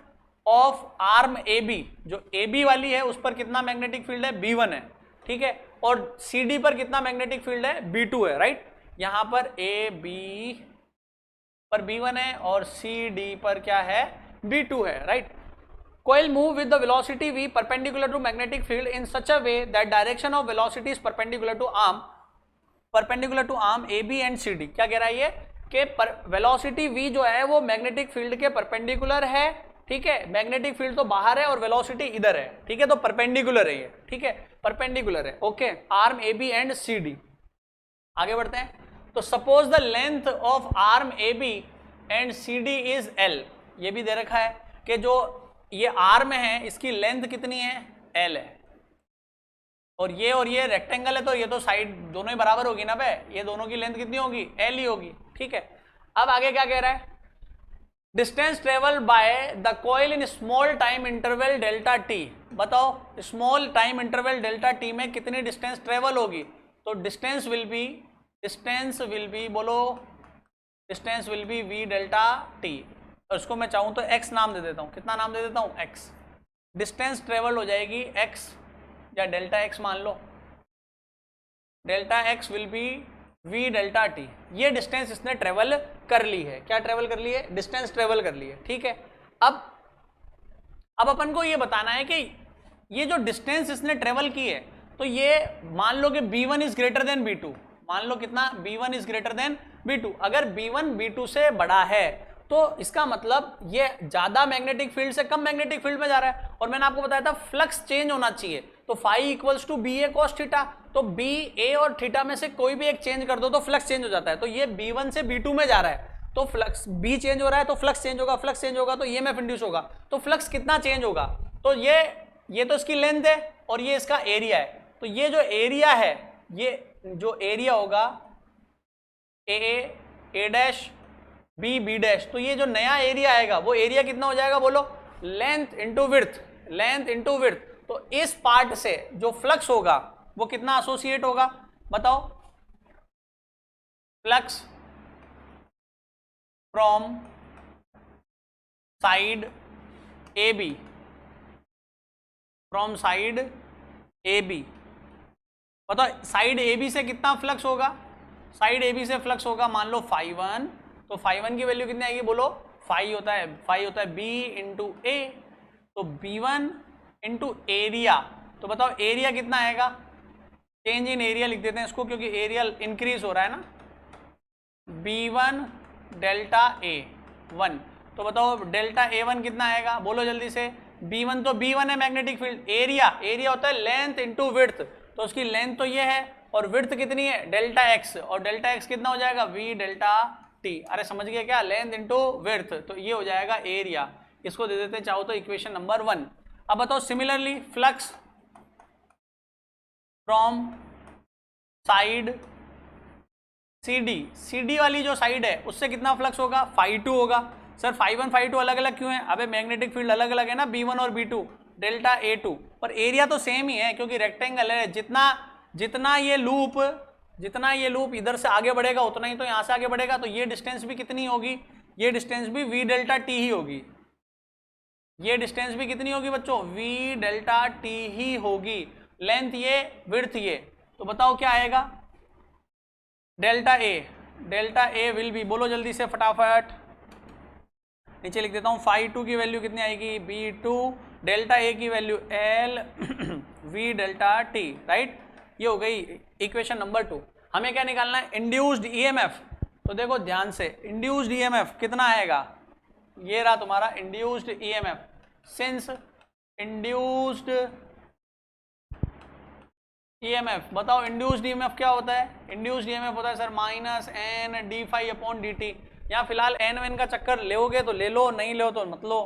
S1: of arm AB। जो AB वाली है उस पर कितना मैग्नेटिक फील्ड है, B1 है, ठीक है। और CD पर कितना मैग्नेटिक फील्ड है, B2 है, राइट। यहां पर AB पर B1 है और CD पर क्या है, B2 है, right. Coil move with the velocity v perpendicular to magnetic field in such a way that direction of velocity is perpendicular to arm AB and CD। क्या कह रहा है ये कि वेलोसिटी v जो है वो मैग्नेटिक फील्ड के परपेंडिकुलर है, ठीक है। मैग्नेटिक फील्ड तो बाहर है और वेलोसिटी इधर है, ठीक है, तो परपेंडिकुलर है ये, ठीक है, परपेंडिकुलर है, okay. Arm AB and CD। आगे बढ़ते हैं। तो suppose the length of arm AB and CD is L। ये भी दे रखा है कि जो ये आर्म है इसकी लेंथ कितनी है, L है। और ये रेक्टेंगल है तो ये तो साइड दोनों ही बराबर होगी ना बे, ये दोनों की लेंथ कितनी होगी, L ही होगी, ठीक है। अब आगे क्या कह रहा है, distance travel by the coil in small time interval delta T. बताओ small time interval delta T में कितनी डिस्टेंस ट्रेवल होगी? तो डिस्टेंस विल बी बोलो, distance will be V delta T. और उसको मैं चाहूँ तो x नाम दे देता हूँ। कितना नाम दे देता हूँ? x। डिस्टेंस ट्रेवल हो जाएगी x या डेल्टा x मान लो, delta x will be v delta t। ये डिस्टेंस इसने ट्रेवल कर ली है। क्या ट्रेवल कर ली है? डिस्टेंस ट्रेवल कर ली है। ठीक है, अब अपन को ये बताना है कि ये जो डिस्टेंस इसने ट्रेवल की है, तो ये मान लो कि b1 is greater than b2। मान लो कितना? b1 is greater than b2। अगर b1 b2 से बड़ा है तो इसका मतलब ये ज्यादा मैग्नेटिक फील्ड से कम मैग्नेटिक फील्ड में जा रहा है। और मैंने आपको बताया था फ्लक्स चेंज होना चाहिए, तो phi equals to B A cos theta. तो बी ए और थीटा में से कोई भी एक चेंज कर दो तो फ्लक्स चेंज हो जाता है। तो ये b1 से b2 में जा रहा है तो फ्लक्स b चेंज हो रहा है तो फ्लक्स चेंज होगा, फ्लक्स चेंज होगा तो EMF इंड्यूस होगा। तो फ्लक्स कितना चेंज होगा? तो ये तो इसकी लेंथ है और ये इसका एरिया है। तो ये जो एरिया है, ये जो एरिया होगा ए डैश बी बी डैश, तो ये जो नया एरिया आएगा वो एरिया कितना हो जाएगा? बोलो, length into width, length into width. तो इस पार्ट से जो फ्लक्स होगा वो कितना एसोसिएट होगा? बताओ, flux from side A B, from side A B. बताओ साइड ए बी से कितना फ्लक्स होगा? साइड ए बी से फ्लक्स होगा मान लो φ1, तो φ1 की वैल्यू कितनी आएगी? बोलो, फाई होता है b इंटू ए, तो b1 इंटू एरिया। तो बताओ एरिया कितना आएगा? चेंज इन एरिया लिख देते हैं इसको, क्योंकि एरिया इंक्रीज हो रहा है ना। b1 डेल्टा A1, तो बताओ डेल्टा A1 कितना आएगा? बोलो जल्दी से। b1 तो b1 है मैग्नेटिक फील्ड, एरिया होता है लेंथ इंटू विड्थ, तो उसकी लेंथ तो ये है और विड्थ कितनी है? डेल्टा x, और डेल्टा x कितना हो जाएगा? v delta t। अरे समझ गए क्या? लेंथ इंटू विड्थ, तो ये हो जाएगा एरिया। इसको दे देते हैं चाहो तो इक्वेशन नंबर 1। अब बताओ similarly flux from side CD वाली जो साइड है उससे कितना फ्लक्स होगा? φ2 होगा। सर φ1 φ2 अलग अलग क्यों है? अबे मैग्नेटिक फील्ड अलग अलग है ना, b1 और b2, डेल्टा A2, पर एरिया तो सेम ही है क्योंकि रेक्टेंगल है। जितना ये लूप इधर से आगे बढ़ेगा उतना ही तो यहाँ से आगे बढ़ेगा। तो ये डिस्टेंस भी कितनी होगी? ये डिस्टेंस भी v डेल्टा t ही होगी। ये डिस्टेंस भी कितनी होगी बच्चों? v डेल्टा t ही होगी। लेंथ ये, विड्थ ये, तो बताओ क्या आएगा? डेल्टा A विल बी, बोलो जल्दी से फटाफट, नीचे लिख देता हूँ। φ2 की वैल्यू कितनी आएगी? b2, डेल्टा A की value L v delta t, right. ये हो गई इक्वेशन नंबर 2। हमें क्या निकालना है? Induced EMF। तो देखो ध्यान से, इंड्यूस्ड EMF कितना आएगा? ये रहा तुम्हारा induced EMF। Since induced EMF, बताओ इंड्यूस्ड EMF क्या होता है? इंड्यूस्ड EMF होता है sir minus n d phi upon dt। यहाँ फिलहाल n का चक्कर लोगे तो ले लो, नहीं लो तो मत लो।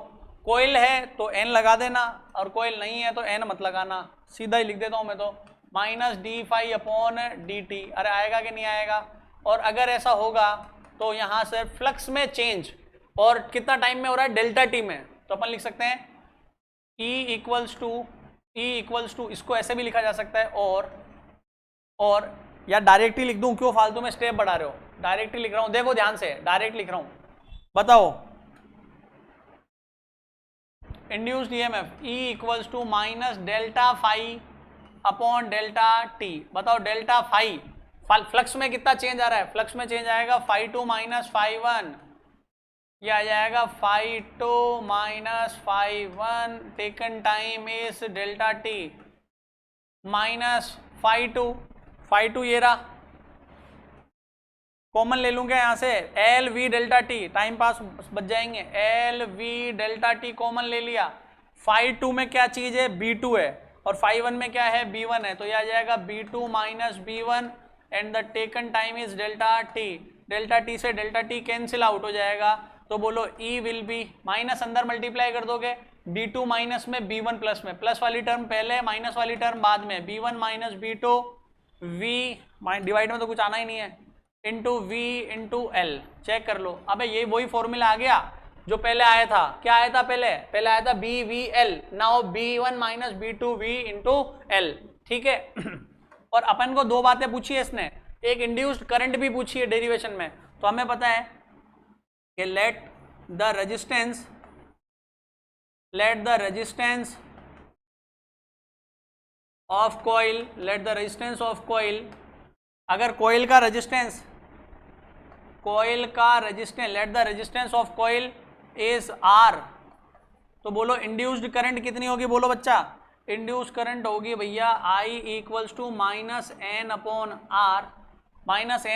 S1: कोयल है तो n लगा देना और कोयल नहीं है तो n मत लगाना, सीधा ही लिख देता हूँ मैं तो, minus D phi upon dt। अरे आएगा कि नहीं आएगा? और अगर ऐसा होगा तो यहाँ से फ्लक्स में चेंज और कितना टाइम में हो रहा है? डेल्टा t में। तो अपन लिख सकते हैं E इक्वल्स टू, इसको ऐसे भी लिखा जा सकता है और या डायरेक्ट ही लिख दूं, क्यों फालतू में स्टेप बढ़ा रहे हो? डायरेक्ट ही लिख रहा हूं, देखो ध्यान से, डायरेक्ट लिख रहा हूं। बताओ induced EMF E equals to minus delta phi upon delta t। बताओ डेल्टा फाई, फ्लक्स में कितना चेंज आ रहा है? फ्लक्स में चेंज आएगा φ2 माइनस φ1, ये आ जाएगा φ2 minus φ1 taken time is delta t minus φ2 ये रहा, कॉमन ले लूंगा यहाँ से, L V delta T, time पास बच जाएंगे, L V delta T common ले लिया। φ2 में क्या चीज है? b2 है, और φ1 में क्या है? b1 है, तो यह आ जाएगा b2 minus b1 and the taken time is delta T. Delta T से डेल्टा टी कैंसिल आउट हो जाएगा, तो बोलो E विल बी, माइनस अंदर मल्टीप्लाई कर दोगे, b2 माइनस में b1 प्लस में, प्लस वाली टर्म पहले माइनस वाली टर्म बाद में, b1 minus b2 v divide में तो कुछ आना ही नहीं है, into v into L. Check कर लो, अबे ये वही फॉर्मूला आ गया, जो पहले आया था, क्या आया था पहले आया था B V L, now B one minus B two V into L, ठीक है। और अपन को दो बातें पूछी है इसने, एक इंड्यूस्ड करंट भी पूछी है डेरिवेशन में। तो हमें पता है कि let the resistance of coil, अगर कॉइल का resistance let the resistance of coil is R, तो बोलो इंड्यूस्ड करंट कितनी होगी, बोलो बच्चा। इंड्यूस्ड करंट होगी भैया I equals to minus N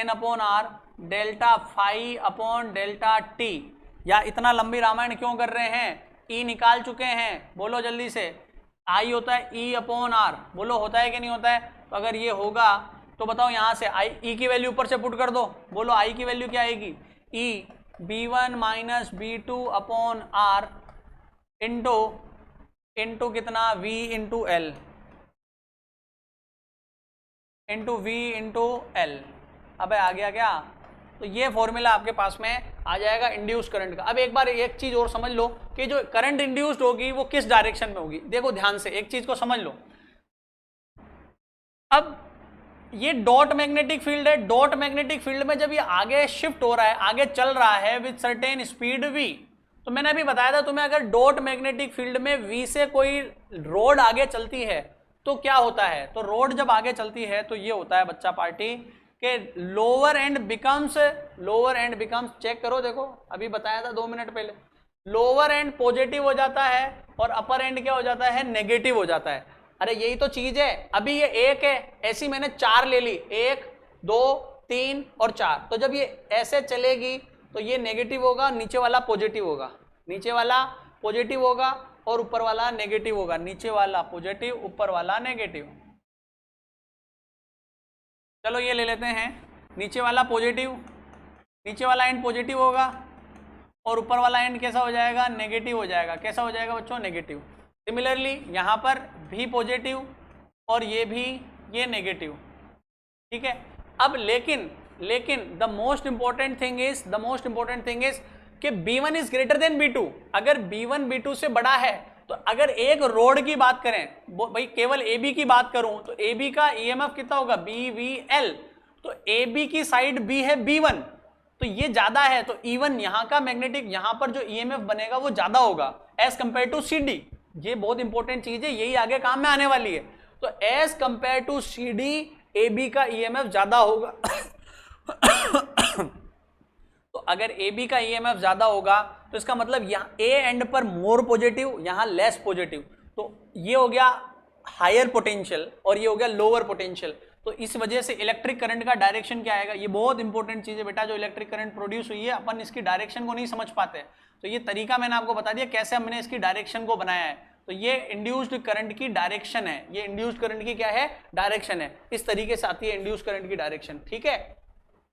S1: upon R delta phi upon delta T. या इतना लंबी रामायण क्यों कर रहे हैं, ई निकाल चुके हैं, बोलो जल्दी से। आई होता है ई अपॉन आर, बोलो होता है कि नहीं होता है। तो अगर ये होगा तो बताओ यहाँ से आई ई की वैल्यू ऊपर से पुट कर दो, बोलो आई की वैल्यू क्या आएगी, E B one minus B two upon R into कितना v इंटू एल अबे आ गया क्या। तो ये फॉर्मूला आपके पास में आ जाएगा इंड्यूस करंट का। अब एक बार एक चीज और समझ लो कि जो करंट इंड्यूस्ड होगी वो किस डायरेक्शन में होगी। देखो ध्यान से एक चीज को समझ लो। अब ये डॉट मैग्नेटिक फील्ड है, डॉट मैग्नेटिक फील्ड में जब ये आगे शिफ्ट हो रहा है, आगे चल रहा है विद सर्टेन स्पीड v, तो मैंने अभी बताया था तुम्हें, अगर डॉट मैग्नेटिक फील्ड में v से कोई रोड आगे चलती है तो क्या होता है। तो रोड जब आगे चलती है तो ये होता है बच्चा पार्टी के लोअर एंड बिकम्स, चेक करो देखो अभी बताया था 2 मिनट पहले, लोअर एंड पॉजिटिव हो जाता है और अपर एंड क्या हो जाता है, नेगेटिव हो जाता है। अरे यही तो चीज है। अभी ये एक है, ऐसी मैंने 4 ले ली, 1 2 3 और 4, तो जब ये ऐसे चलेगी तो ये नेगेटिव होगा, नीचे वाला पॉजिटिव होगा, नीचे वाला पॉजिटिव होगा और ऊपर वाला नेगेटिव होगा, नीचे वाला पॉजिटिव ऊपर वाला नेगेटिव। चलो ये ले लेते हैं, नीचे वाला पॉजिटिव, नीचे वाला एंड पॉजिटिव होगा और ऊपर वाला एंड कैसा हो जाएगा, नेगेटिव हो जाएगा। कैसा हो जाएगा बच्चों, नेगेटिव। सिमिलरली यहाँ पर भी पॉजिटिव और ये भी, ये नेगेटिव, ठीक है। अब लेकिन the most important thing is कि B1 is greater than B2। अगर B1 B2 से बड़ा है तो अगर एक रोड की बात करें, भाई केवल AB की बात करूं तो AB का EMF कितना होगा, BVL। तो AB की साइड B है B1, तो ये ज्यादा है, तो E1 यहाँ का मैग्नेटिक, यहाँ पर जो EMF बनेगा वो ज्यादा होगा एज कंपेयर टू CD। ये बहुत इंपॉर्टेंट चीज है, यही आगे काम में आने वाली है। तो as compared to CD AB का EMF ज्यादा होगा। तो अगर AB का EMF ज्यादा होगा तो इसका मतलब यहाँ A एंड पर मोर पॉजिटिव, यहाँ लेस पॉजिटिव, तो ये हो गया हायर पोटेंशियल और ये हो गया लोअर पोटेंशियल। तो इस वजह से इलेक्ट्रिक करंट का डायरेक्शन क्या आएगा, ये बहुत इंपॉर्टेंट चीज है बेटा। जो इलेक्ट्रिक करंट प्रोड्यूस हुई है अपन इसकी डायरेक्शन को नहीं समझ पाते, तो ये तरीका मैंने आपको बता दिया कैसे हमने इसकी डायरेक्शन को बनाया है। तो ये इंड्यूस्ड करंट की डायरेक्शन है, ये इंड्यूस्ड करंट की क्या है, डायरेक्शन है। इस तरीके से आती है इंड्यूस्ड करंट की डायरेक्शन, ठीक है।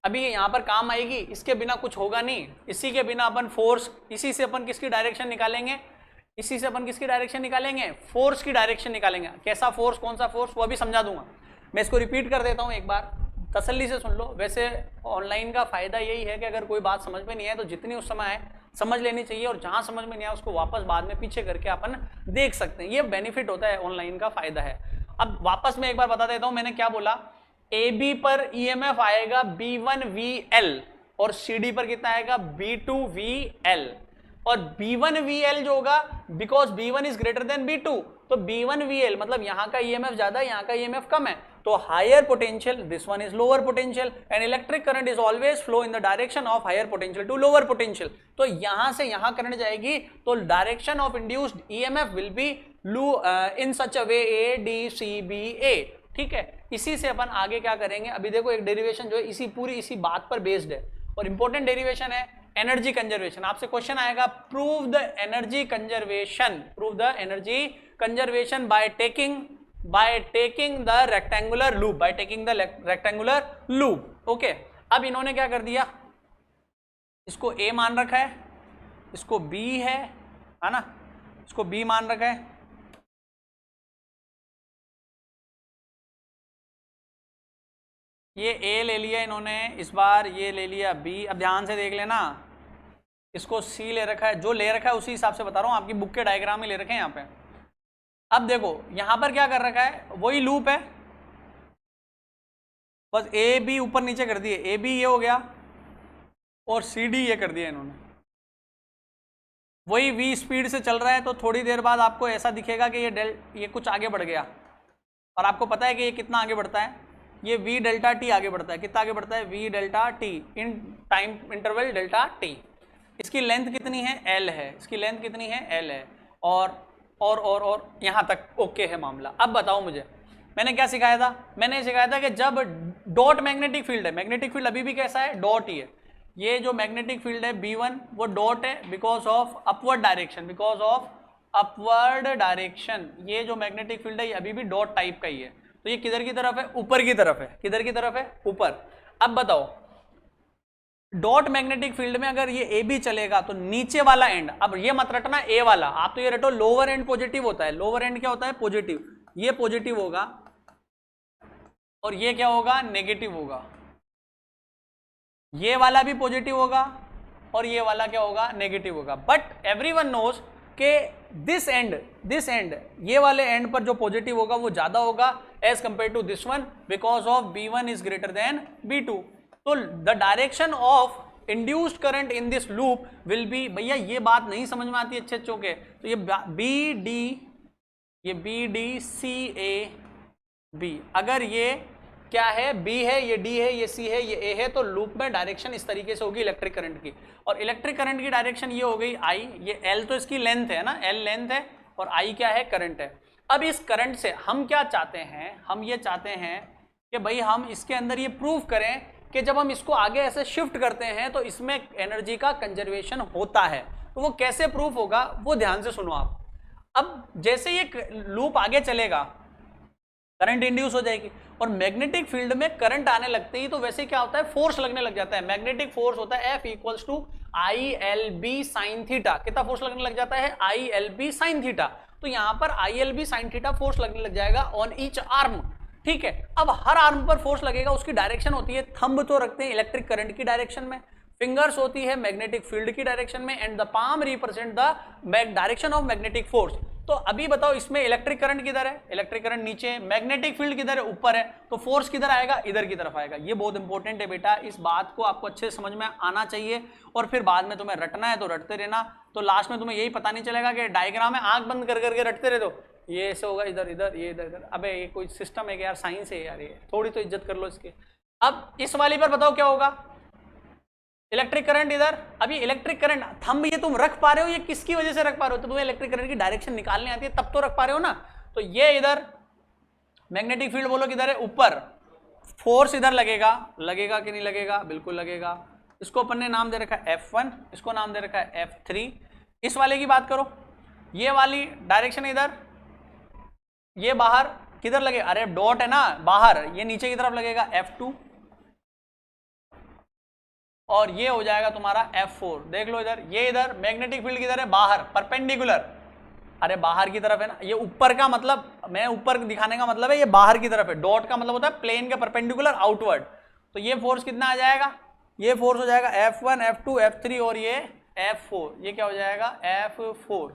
S1: अभी ये यहाँ पर काम आएगी, इसके बिना कुछ होगा नहीं, इसी के बिना अपन फोर्स, इसी से अपन किसकी डायरेक्शन निकालेंगे, इसी से अपन किसकी डायरेक्शन निकालेंगे, फोर्स की डायरेक्शन निकालेंगे। कैसा फोर्स, कौन सा फोर्स, वो अभी समझा दूंगा। मैं इसको रिपीट कर देता हूँ एक बार, तसल्ली से सुन लो। वैसे ऑनलाइन का फायदा यही है कि अगर कोई बात समझ में नहीं आए तो जितनी उस समय आए समझ लेनी चाहिए, और जहां समझ में नहीं आया उसको वापस बाद में पीछे करके अपन देख सकते हैं। ये बेनिफिट होता है, ऑनलाइन का फायदा है। अब वापस मैं एक बार बता देता हूं, मैंने क्या बोला। AB पर EMF आएगा B1VL और CD पर कितना आएगा, B2VL। और B1VL जो होगा, because B1 is greater than B2, तो B1VL मतलब यहाँ का EMF ज्यादा है, यहाँ का EMF कम है, तो higher potential, this one is lower potential, and electric current is always flow in the direction of higher potential to lower potential. तो यहां से यहां करंट जाएगी, तो direction of induced EMF will be in such a way ADCBA, ठीक है। इसी से अपन आगे क्या करेंगे, अभी देखो एक डेरिवेशन जो है इसी पूरी इसी बात पर बेस्ड है, और इंपॉर्टेंट डेरिवेशन है एनर्जी कंजर्वेशन। आपसे क्वेश्चन आएगा, prove the energy conservation by taking the rectangular loop, okay. अब इन्होंने क्या कर दिया, इसको A मान रखा है, इसको B है ना, इसको B मान रखा है, ये A ले लिया इन्होंने, इस बार ये ले लिया B। अब ध्यान से देख लेना, इसको C ले रखा है, जो ले रखा है उसी हिसाब से बता रहा हूँ, आपकी बुक के डायग्राम में ले रखे हैं यहाँ पे। अब देखो यहाँ पर क्या कर रखा है, वही लूप है, बस ए बी ऊपर नीचे कर दिए, ए बी ये हो गया और सी डी ये कर दिया इन्होंने। वही v स्पीड से चल रहा है, तो थोड़ी देर बाद आपको ऐसा दिखेगा कि ये कुछ आगे बढ़ गया, और आपको पता है कि ये कितना आगे बढ़ता है, ये v डेल्टा t आगे बढ़ता है। कितना आगे बढ़ता है, v delta t in time interval delta t। इसकी लेंथ कितनी है, l है, इसकी लेंथ कितनी है, l है, और यहाँ तक ओके है मामला। अब बताओ मुझे, मैंने क्या सिखाया था, मैंने सिखाया था कि जब डॉट मैग्नेटिक फील्ड है, मैग्नेटिक फील्ड अभी भी कैसा है, डॉट ही है, ये जो मैग्नेटिक फील्ड है B1 वो डॉट है because of upward direction, because of upward direction. ये जो मैग्नेटिक फील्ड है ये अभी भी डॉट टाइप का ही है, तो ये किधर की तरफ है, ऊपर की तरफ है, किधर की तरफ है, ऊपर। अब बताओ डॉट मैग्नेटिक फील्ड में अगर ये ए बी चलेगा तो नीचे वाला एंड, अब ये मत रटना ए वाला, आप तो ये रटो लोअर एंड पॉजिटिव होता है, लोअर एंड क्या होता है, पॉजिटिव, ये पॉजिटिव होगा और ये क्या होगा, नेगेटिव होगा, ये वाला भी पॉजिटिव होगा और ये वाला क्या होगा, नेगेटिव होगा। बट एवरीवन नोज के दिस एंड ये वाले एंड पर जो पॉजिटिव होगा वो ज्यादा होगा as compared to this one, because of B1 is greater than B2। तो the direction of induced current in this loop will be, भैया ये बात नहीं समझ में आती अच्छे अच्छों के, तो ये B D C A B, अगर ये क्या है, B है, ये D है, ये C है, ये A है, तो लूप में डायरेक्शन इस तरीके से होगी इलेक्ट्रिक करंट की। और इलेक्ट्रिक करंट की डायरेक्शन ये हो गई I, ये L तो इसकी लेंथ है ना, L लेंथ है और I क्या है, करंट है। अब इस करंट से हम क्या चाहते हैं, हम ये चाहते हैं कि भाई हम इसके अंदर ये प्रूव करें कि जब हम इसको आगे ऐसे शिफ्ट करते हैं तो इसमें एनर्जी का कंजर्वेशन होता है। तो वो कैसे प्रूफ होगा, वो ध्यान से सुनो आप। अब जैसे ये लूप आगे चलेगा करंट इंड्यूस हो जाएगी, और मैग्नेटिक फील्ड में करंट आने लगते ही तो वैसे क्या होता है, फोर्स लगने लग जाता है। मैग्नेटिक फोर्स होता है F equals to ILB sine theta. कितना फोर्स लगने लग जाता है, ILB साइन थीटा। तो यहां पर ILB साइन थीटा फोर्स लगने लग जाएगा ऑन ईच आर्म, ठीक है। अब हर आर्म पर फोर्स लगेगा, उसकी डायरेक्शन होती है, थंब तो रखते हैं इलेक्ट्रिक करंट की डायरेक्शन में, फिंगर्स होती है मैग्नेटिक फील्ड की डायरेक्शन में, and the palm represent the direction of magnetic force. तो अभी बताओ इसमें इलेक्ट्रिक करंट किधर है, इलेक्ट्रिक करंट नीचे, मैग्नेटिक फील्ड किधर है, ऊपर है, तो फोर्स किधर आएगा, इधर की तरफ आएगा। ये बहुत इंपॉर्टेंट है बेटा, इस बात को आपको अच्छे से समझ में आना चाहिए, और फिर बाद में तुम्हें रटना है तो रटते रहना, तो लास्ट में तुम्हें यही पता नहीं चलेगा कि डायग्राम में आंख बंद कर करके रटते रहे, तो ये ऐसे होगा, इधर इधर, ये इधर इधर। अबे ये कोई सिस्टम है कि यार, साइंस है यार, ये थोड़ी तो इज्जत कर लो इसकी। अब इस वाली पर बताओ क्या होगा, इलेक्ट्रिक करंट इधर। अभी इलेक्ट्रिक करंट थंब ये तुम रख पा रहे हो, ये किसकी वजह से रख पा रहे हो, तो तुम्हें इलेक्ट्रिक करंट की डायरेक्शन निकालने आती है तब तो रख पा रहे हो ना। तो ये इधर मैग्नेटिक फील्ड बोलो किधर है, ऊपर, फोर्स इधर लगेगा, लगेगा कि नहीं लगेगा, बिल्कुल लगेगा। इसको अपन ने नाम दे रखा है F1, इसको नाम दे रखा है F3। इस वाले की बात करो, ये वाली डायरेक्शन इधर, ये बाहर किधर लगे, अरे डॉट है ना बाहर, ये नीचे की तरफ लगेगा F2, और ये हो जाएगा तुम्हारा F4। देख लो इधर, ये इधर मैग्नेटिक फील्ड किधर है, बाहर, परपेंडिकुलर, अरे बाहर की तरफ है ना, ये ऊपर का मतलब, मैं ऊपर दिखाने का मतलब है ये बाहर की तरफ है, डॉट का मतलब होता है प्लेन के परपेंडिकुलर आउटवर्ड। तो ये फोर्स कितना आ जाएगा, ये फोर्स हो जाएगा F1, F2, F3 और ये F4, ये क्या हो जाएगा, F4।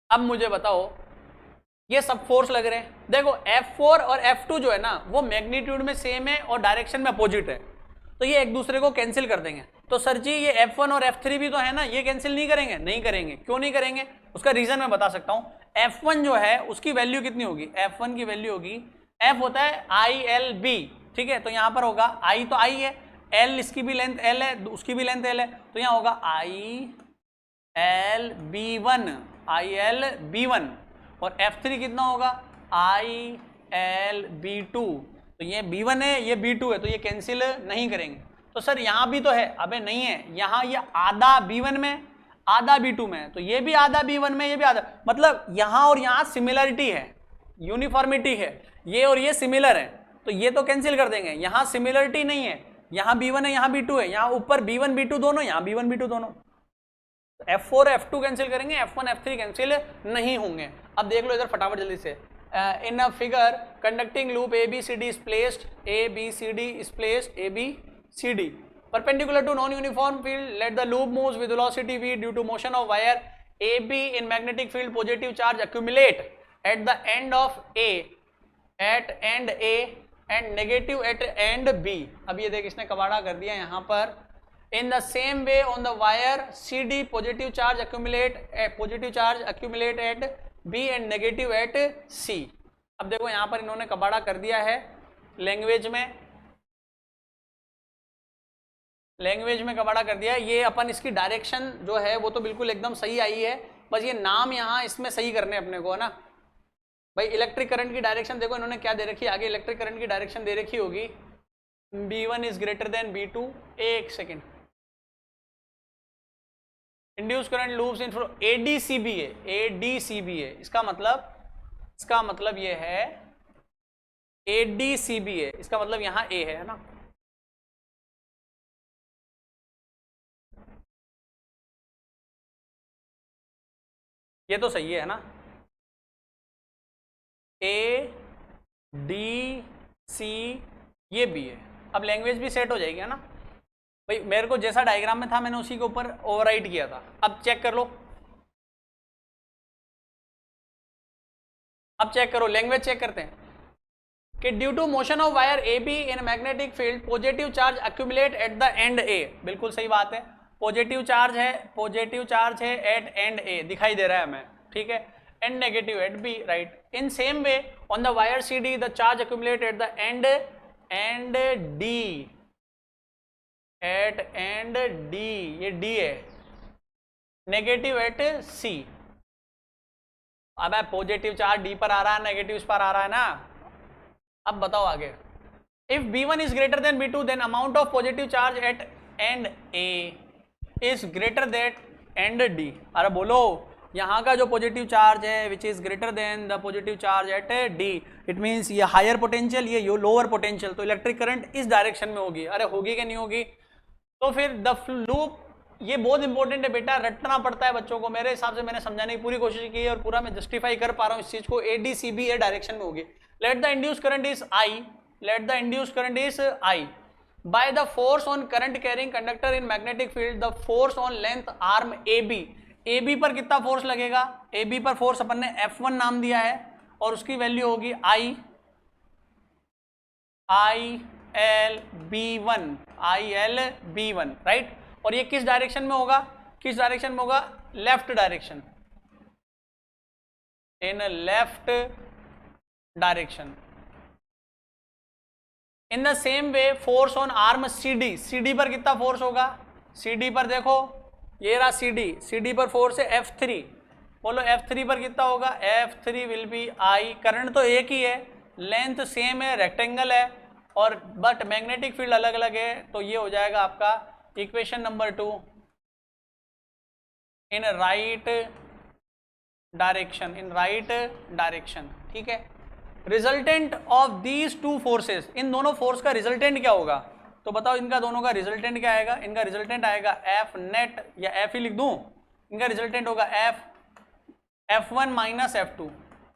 S1: अब मुझे बताओ, ये सब फोर्स लग रहे हैं, देखो F4 और F2 जो है ना वो मैग्नीट्यूड में सेम है और डायरेक्शन में अपोजिट है, तो ये एक दूसरे को कैंसिल कर देंगे। तो सर जी ये F1 और F3 भी तो है ना, ये कैंसिल नहीं करेंगे, नहीं करेंगे। क्यों नहीं करेंगे, उसका रीजन मैं बता सकता हूं। F1 जो है उसकी वैल्यू कितनी होगी, F1 की वैल्यू होगी, F होता है ILB, ठीक है, तो यहां पर होगा I तो I है, L इसकी भी लेंथ L है, उसकी भी लेंथ L है, तो यहां होगा ILB1, और F3 कितना होगा, ILB2। तो ये B1 है, ये B2 है, तो ये कैंसिल नहीं करेंगे। तो सर यहाँ भी तो है, अबे नहीं है, यहाँ ये आधा B1 में आधा B2 में, तो ये भी आधा B1 में, ये भी आधा, मतलब यहाँ और यहाँ सिमिलरिटी है, यूनिफॉर्मिटी है, ये और ये सिमिलर है, तो ये तो कैंसिल कर देंगे। यहाँ सिमिलरिटी नहीं है, यहाँ B1 है, यहाँ B2 है, यहाँ ऊपर B1 B2 दोनों, यहाँ B1 B2 दोनों, F4 F2 कैंसिल करेंगे, F1 F3 कैंसिल नहीं होंगे। अब देख लो इधर फटाफट जल्दी से, in a figure conducting loop ABCD is placed, ABCD is placed, ABCD, perpendicular to non-uniform field, let the loop moves with velocity v due to motion of wire AB in magnetic field. Positive charge accumulate at the end of A, at end A and negative at end B. अब ये देख इसने कबाड़ा कर दिया यहाँ पर. In the same way on the wire CD, positive charge accumulate at B and negative at C. अब देखो यहाँ पर इन्होंने कबाड़ा कर दिया है लैंग्वेज में कबाड़ा कर दिया है. ये अपन इसकी डायरेक्शन जो है वो तो बिल्कुल एकदम सही आई है, बस ये नाम यहाँ इसमें सही करने अपने को है ना भाई. इलेक्ट्रिक करंट की डायरेक्शन देखो इन्होंने क्या दे रखी है, आगे इलेक्ट्रिक करंट की डायरेक्शन दे रखी होगी B1 is greater than B2. एक सेकेंड. इंड्यूस करंट लूप्स इन ADCBA. इसका मतलब ये है ADCBA. इसका मतलब यहाँ A है ना. ये तो सही है ना. ADC ये भी है. अब लैंग्वेज भी सेट हो जाएगी है ना भाई. मेरे को जैसा डायग्राम में था मैंने उसी के ऊपर ओवरराइट किया था. अब चेक कर लो. अब चेक करो, लैंग्वेज चेक करते हैं कि due to motion of wire A B in magnetic field positive charge accumulate at the end A. बिल्कुल सही बात है. पॉजिटिव चार्ज है एट एंड ए दिखाई दे रहा है हमें, ठीक है. And negative at B, right. In same way on the wire C D the charge accumulate at the end D. At end D, ये डी है. Negative at C. अब पॉजिटिव चार्ज डी पर आ रहा है, नेगेटिव इस पर आ रहा है ना. अब बताओ आगे. If B1 is greater than B2 then amount of positive charge at end A is greater than end D. अरे बोलो, यहाँ का जो पॉजिटिव चार्ज है which is greater than the positive charge at D, it means ये हायर पोटेंशियल, ये लोअर पोटेंशियल. तो इलेक्ट्रिक करंट इस डायरेक्शन में होगी. अरे होगी कि नहीं होगी. तो फिर द लूप, ये बहुत इंपॉर्टेंट है बेटा, रटना पड़ता है बच्चों को. मेरे हिसाब से मैंने समझाने की पूरी कोशिश की है और पूरा मैं जस्टिफाई कर पा रहा हूँ इस चीज को. ADCBA डायरेक्शन में होगी. Let the induce current is I by the force on current carrying conductor in magnetic field, the force on length arm AB पर कितना फोर्स लगेगा. AB पर फोर्स अपन ने F1 नाम दिया है और उसकी वैल्यू होगी ILB1, राइट. और ये किस डायरेक्शन में होगा, left direction. In left direction. In the same way force on arm CD पर कितना फोर्स होगा. CD पर देखो, ये रहा CD पर फोर्स है F3. बोलो F3 पर कितना होगा. F3 will be I. Current तो एक ही है, लेंथ सेम है, रेक्टेंगल है, और बट मैग्नेटिक फील्ड अलग अलग है. तो ये हो जाएगा आपका equation number 2 in right direction. ठीक है. Resultant of these two forces, इन दोनों फोर्स का रिजल्टेंट क्या होगा. तो बताओ इनका दोनों का रिजल्टेंट क्या आएगा. इनका रिजल्टेंट आएगा F नेट, या F ही लिख दूं. इनका रिजल्टेंट होगा F1 माइनस F2.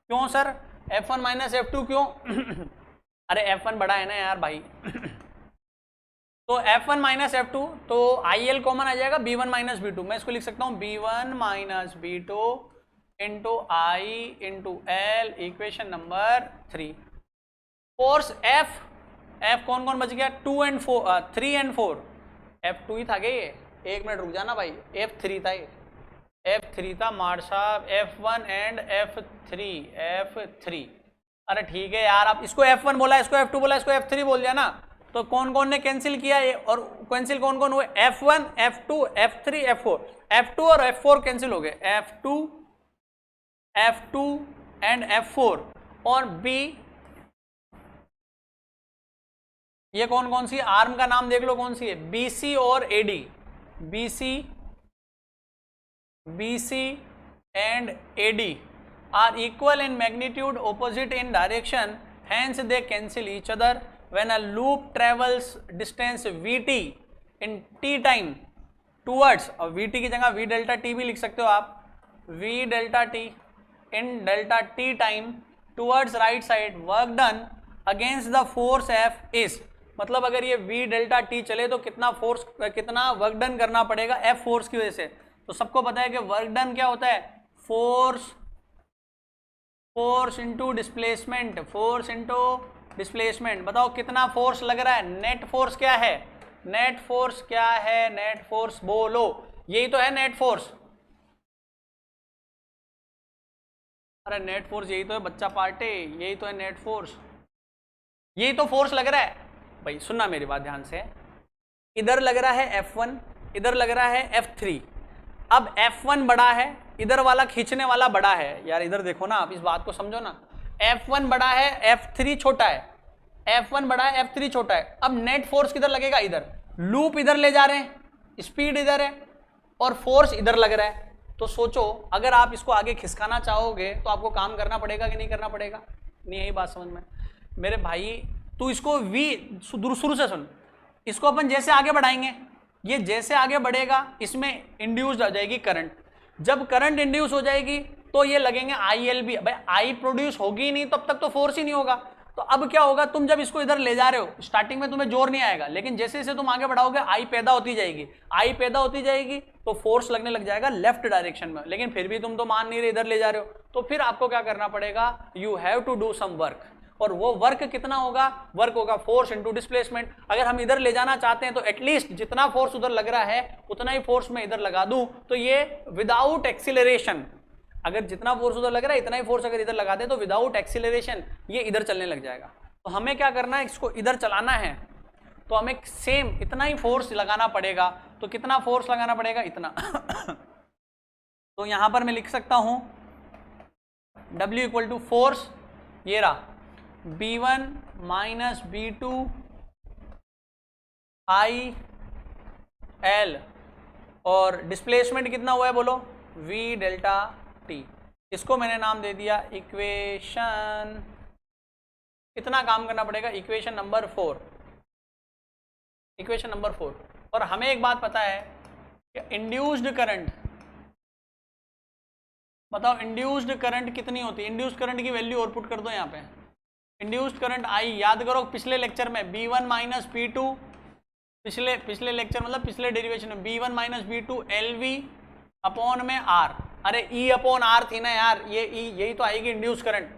S1: क्यों सर F1 माइनस F2 क्यों. अरे F1 बड़ा है ना यार भाई. तो F1 माइनस F2, तो IL कॉमन आ जाएगा B1 माइनस B2. मैं इसको लिख सकता हूँ B1 minus B2 into I into L, equation number 3. Force F कौन कौन बच गया. 3 एंड 4. F2 ही था क्या ये. एक मिनट रुक जाना भाई. F3 था ये. F3 था मार साहब. F1 and F3. अरे ठीक है यार, आप इसको F1 बोला, इसको F2 बोला, इसको F3 बोल दिया ना. तो कौन कौन ने कैंसिल किया ये, और कैंसिल कौन कौन हुए. F1, F2, F3, F4. F2 और F4 कैंसिल हो गए. F2 and F4. और B, ये कौन कौन सी आर्म का नाम देख लो कौन सी है. BC और AD. BC and AD are equal in magnitude, opposite in direction, hence they cancel each other. When a loop travels distance VT in T time towards, और VT की जगह V delta T भी लिख सकते हो आप. V delta T in delta T time towards right side, work done against the force F is. मतलब अगर ये V डेल्टा T चले तो कितना फोर्स, कितना वर्क डन करना पड़ेगा F फोर्स की वजह से। तो सबको पता है कि वर्क डन क्या होता है, force into displacement, force into displacement. बताओ कितना फोर्स लग रहा है, नेट फोर्स क्या है, नेट फोर्स क्या है, नेट फोर्स बोलो, यही तो है नेट फोर्स। अरे नेट फोर्स यही तो है बच्चा पार्टे, यही तो है नेट फोर्स, यही तो फोर्स लग रहा है भाई। सुनना मेरी बात ध्यान से, इधर लग रहा है F1, इधर लग रहा है F3। अब F1 बड़ा है, इधर वाला खींचने वाला बड़ा है। यार इधर देखो ना, आप इस बात को समझो ना, F1 बड़ा है, F3 छोटा है, F1 बड़ा है, F3 छोटा है। अब नेट फोर्स किधर लगेगा, इधर, लूप इधर ले जा रहे हैं, स्पीड इधर है और फोर्स इधर लग रहा है। तो सोचो अगर आप इसको आगे खिसकाना चाहोगे तो आपको काम करना पड़ेगा कि नहीं करना पड़ेगा, नहीं यही बात समझ में मेरे भाई। तू इसको V शुरू से सुन, इसको अपन जैसे आगे बढ़ाएंगे, ये जैसे आगे बढ़ेगा इसमें इंड्यूस्ड हो जाएगी करंट। जब करंट इंड्यूस हो जाएगी तो ये लगेंगे ILB। भाई आई प्रोड्यूस होगी नहीं तब तक तो फोर्स ही नहीं होगा। तो अब क्या होगा, तुम जब इसको इधर ले जा रहे हो, स्टार्टिंग में तुम्हें जोर नहीं आएगा, लेकिन जैसे जैसे तुम आगे बढ़ाओगे आई पैदा होती जाएगी, आई पैदा होती जाएगी तो फोर्स लगने लग जाएगा लेफ्ट डायरेक्शन में। लेकिन फिर भी तुम तो मान नहीं रहे, इधर ले जा रहे हो, तो फिर आपको क्या करना पड़ेगा, you have to do some work. और वो वर्क कितना होगा, वर्क होगा फोर्स इनटू डिस्प्लेसमेंट। अगर हम इधर ले जाना चाहते हैं तो एटलीस्ट जितना फोर्स उधर लग रहा है उतना ही फोर्स मैं इधर लगा दूं, तो ये विदाउट एक्सीलरेशन, अगर जितना फोर्स उधर लग रहा है इतना ही फोर्स अगर इधर लगा दे तो विदाउट एक्सीलरेशन ये इधर चलने लग जाएगा। तो हमें क्या करना है, इसको इधर चलाना है तो हमें सेम इतना ही फोर्स लगाना पड़ेगा। तो कितना फोर्स लगाना पड़ेगा, इतना। तो यहां पर मैं लिख सकता हूं W इक्वल टू फोर्स, ये रहा B1 माइनस B2 IL, और डिस्प्लेसमेंट कितना हुआ है बोलो, V डेल्टा T। इसको मैंने नाम दे दिया इक्वेशन, इतना काम करना पड़ेगा, इक्वेशन नंबर 4, इक्वेशन नंबर 4। और हमें एक बात पता है कि इंड्यूस्ड करंट, बताओ इंड्यूस्ड करंट कितनी होती है, इंड्यूस्ड करंट की वैल्यू और पुट कर दो यहाँ पे। इंड्यूस्ड करंट आई, याद करो पिछले लेक्चर में B1 माइनस B2, पिछले लेक्चर मतलब पिछले डेरिवेशन में B1 minus B2 LV upon में R। अरे E अपॉन R थी ना यार, ये E यही तो आएगी इंड्यूस्ड करंट।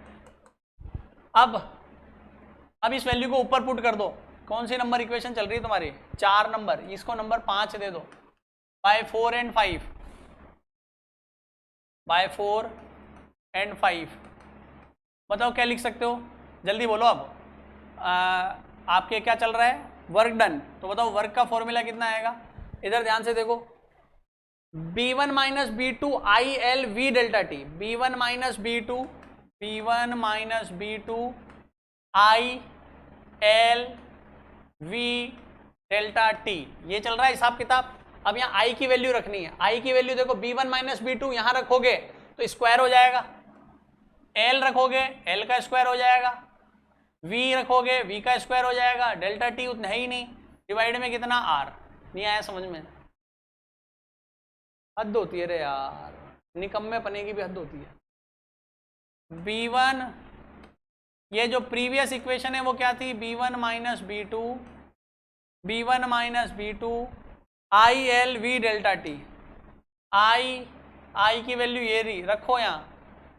S1: अब इस वैल्यू को ऊपर पुट कर दो। कौन सी नंबर इक्वेशन चल रही है तुम्हारी, 4 नंबर, इसको नंबर 5 दे दो, बाय 4 एंड 5, बाय 4 एंड 5। बताओ क्या लिख सकते हो, जल्दी बोलो। अब आपके क्या चल रहा है, वर्क डन। तो बताओ वर्क का फॉर्मूला कितना आएगा, इधर ध्यान से देखो, B1 minus B2 IL V delta T, B1 minus B2, B1 minus B2 IL V delta T, ये चल रहा है हिसाब किताब। अब यहाँ I की वैल्यू रखनी है, I की वैल्यू देखो B1 माइनस B2 यहाँ रखोगे तो स्क्वायर हो जाएगा, L रखोगे L का स्क्वायर हो जाएगा, V रखोगे V का स्क्वायर हो जाएगा, डेल्टा T उतना है ही नहीं, डिवाइड में कितना R। नहीं आया समझ में, हद होती है रे यार, निकम्मे पने की भी हद होती है। B1, ये जो प्रीवियस इक्वेशन है वो क्या थी, B1 minus B2, B1 minus B2 IL V delta T। I की वैल्यू ये रही, रखो यहाँ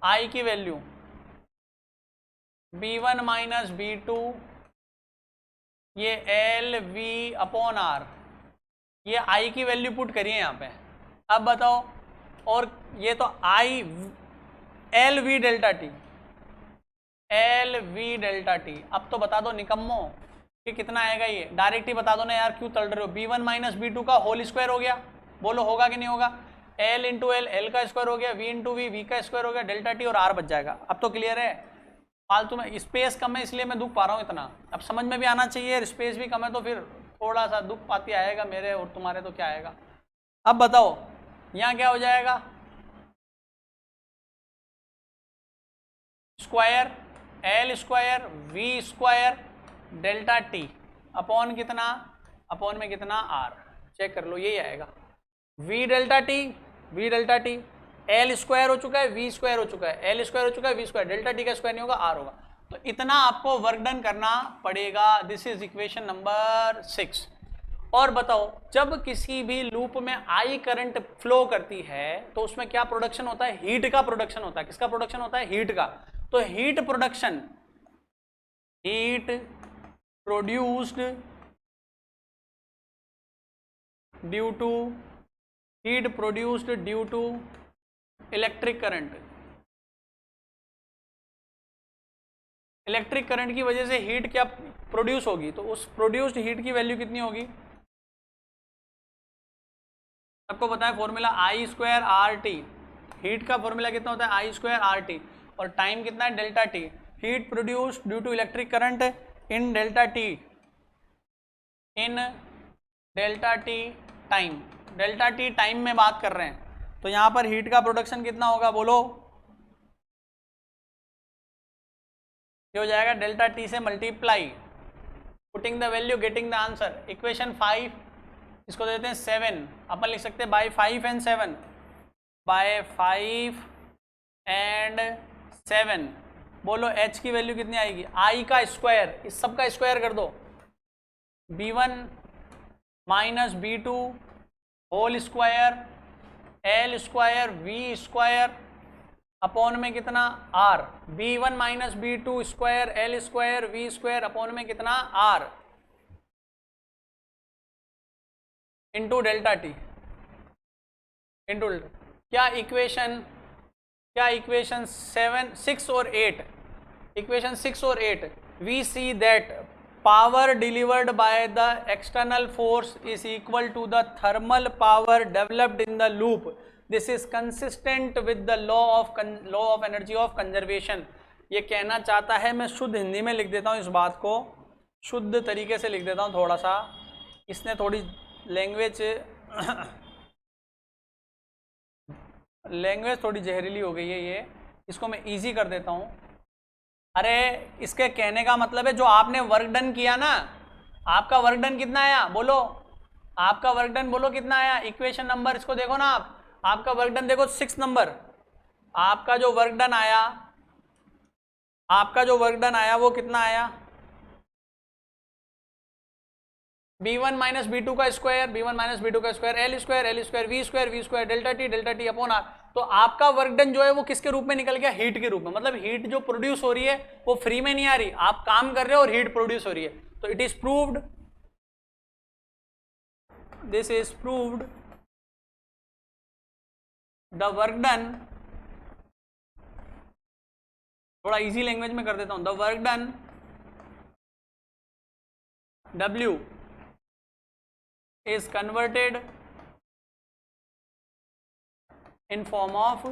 S1: I की वैल्यू B1 माइनस B2, ये L V अपॉन R, ये I की वैल्यू पुट करिए यहाँ पे। अब बताओ, और ये तो I L V delta T, L V delta T। अब तो बता दो निकम्मो कि कितना आएगा, ये डायरेक्ट ही बता दो ना यार, क्यों तड़ रहे हो। B1 माइनस B2 का होल स्क्वायर हो गया, बोलो होगा कि नहीं होगा, L इंटू L, L का स्क्वायर हो गया, V इंटू V, V का स्क्वायर हो गया, डेल्टा T और R बच जाएगा। अब तो क्लियर है, फालतू में स्पेस कम है इसलिए मैं दुख पा रहा हूँ इतना, अब समझ में भी आना चाहिए, स्पेस भी कम है तो फिर थोड़ा सा दुख पाती आएगा मेरे और तुम्हारे, तो क्या आएगा। अब बताओ यहाँ क्या हो जाएगा, square L square V square delta T upon कितना, अपॉन में कितना R, चेक कर लो यही आएगा, V delta T, L square हो चुका है, V स्क्वायर हो चुका है, L स्क्वायर हो चुका है, V स्क्वायर, डेल्टा T का स्क्वायर नहीं होगा, R होगा। तो इतना आपको वर्क डन करना पड़ेगा। This is equation number 6। और बताओ, जब किसी भी लूप में आई करंट फ्लो करती है तो उसमें क्या प्रोडक्शन होता है? हीट का प्रोडक्शन होता है। किसका प्रोडक्शन होता है? हीट का। तो heat production, heat produced due to, heat produced due to electric current. Electric current की वजह से हीट क्या प्रोड्यूस होगी? तो उस प्रोड्यूस्ड हीट की वैल्यू कितनी होगी? आपको पता है formula I square R T. Heat का फॉर्मूला कितना होता है? I square R T. और टाइम कितना है? Delta T. Heat produced due to electric current in delta T, in delta T time. डेल्टा टी टाइम में बात कर रहे हैं, तो यहां पर हीट का प्रोडक्शन कितना होगा? बोलो। ये हो जाएगा डेल्टा टी से multiply, putting the value getting the answer. Equation 5 इसको देते हैं 7। अपन लिख सकते हैं बाय 5 एंड 7, बाय 5 एंड 7। बोलो h की वैल्यू कितनी आएगी? i का स्क्वायर, इस सब का स्क्वायर कर दो, b1 minus b2 whole square l square v square upon में कितना? r। b1 minus b2 square l square v square upon में कितना? r into delta T, into क्या इक्वेशन 7, 6 और 8, इक्वेशन 6 और 8, we see that power delivered by the external force is equal to the thermal power developed in the loop. This is consistent with the law of energy of conservation. ये कहना चाहता है, मैं शुद्ध हिंदी में लिख देता हूँ, इस बात को शुद्ध तरीके से लिख देता हूँ थोड़ा सा। इसने थोड़ी लैंग्वेज थोड़ी जहरीली हो गई है, ये इसको मैं इजी कर देता हूँ। अरे इसके कहने का मतलब है, जो आपने वर्क डन किया ना, आपका वर्क डन कितना आया? बोलो, आपका वर्क डन बोलो कितना आया? इक्वेशन नंबर इसको देखो ना आप, आपका वर्क डन देखो 6 नंबर। आपका जो वर्क डन आया, वो कितना आया? b1 माइनस b2 का स्क्वायर, b1 माइनस b2 का square, l square v square delta T upon r। तो आपका वर्क डन जो है वो किसके रूप में निकल गया? हीट के रूप में। मतलब हीट जो प्रोड्यूस हो रही है वो फ्री में नहीं आ रही, आप काम कर रहे हो और हीट प्रोड्यूस हो रही है। तो it is proved, this is proved the work done, थोड़ा इजी लैंग्वेज में कर देता हूं, the work done W is converted in form of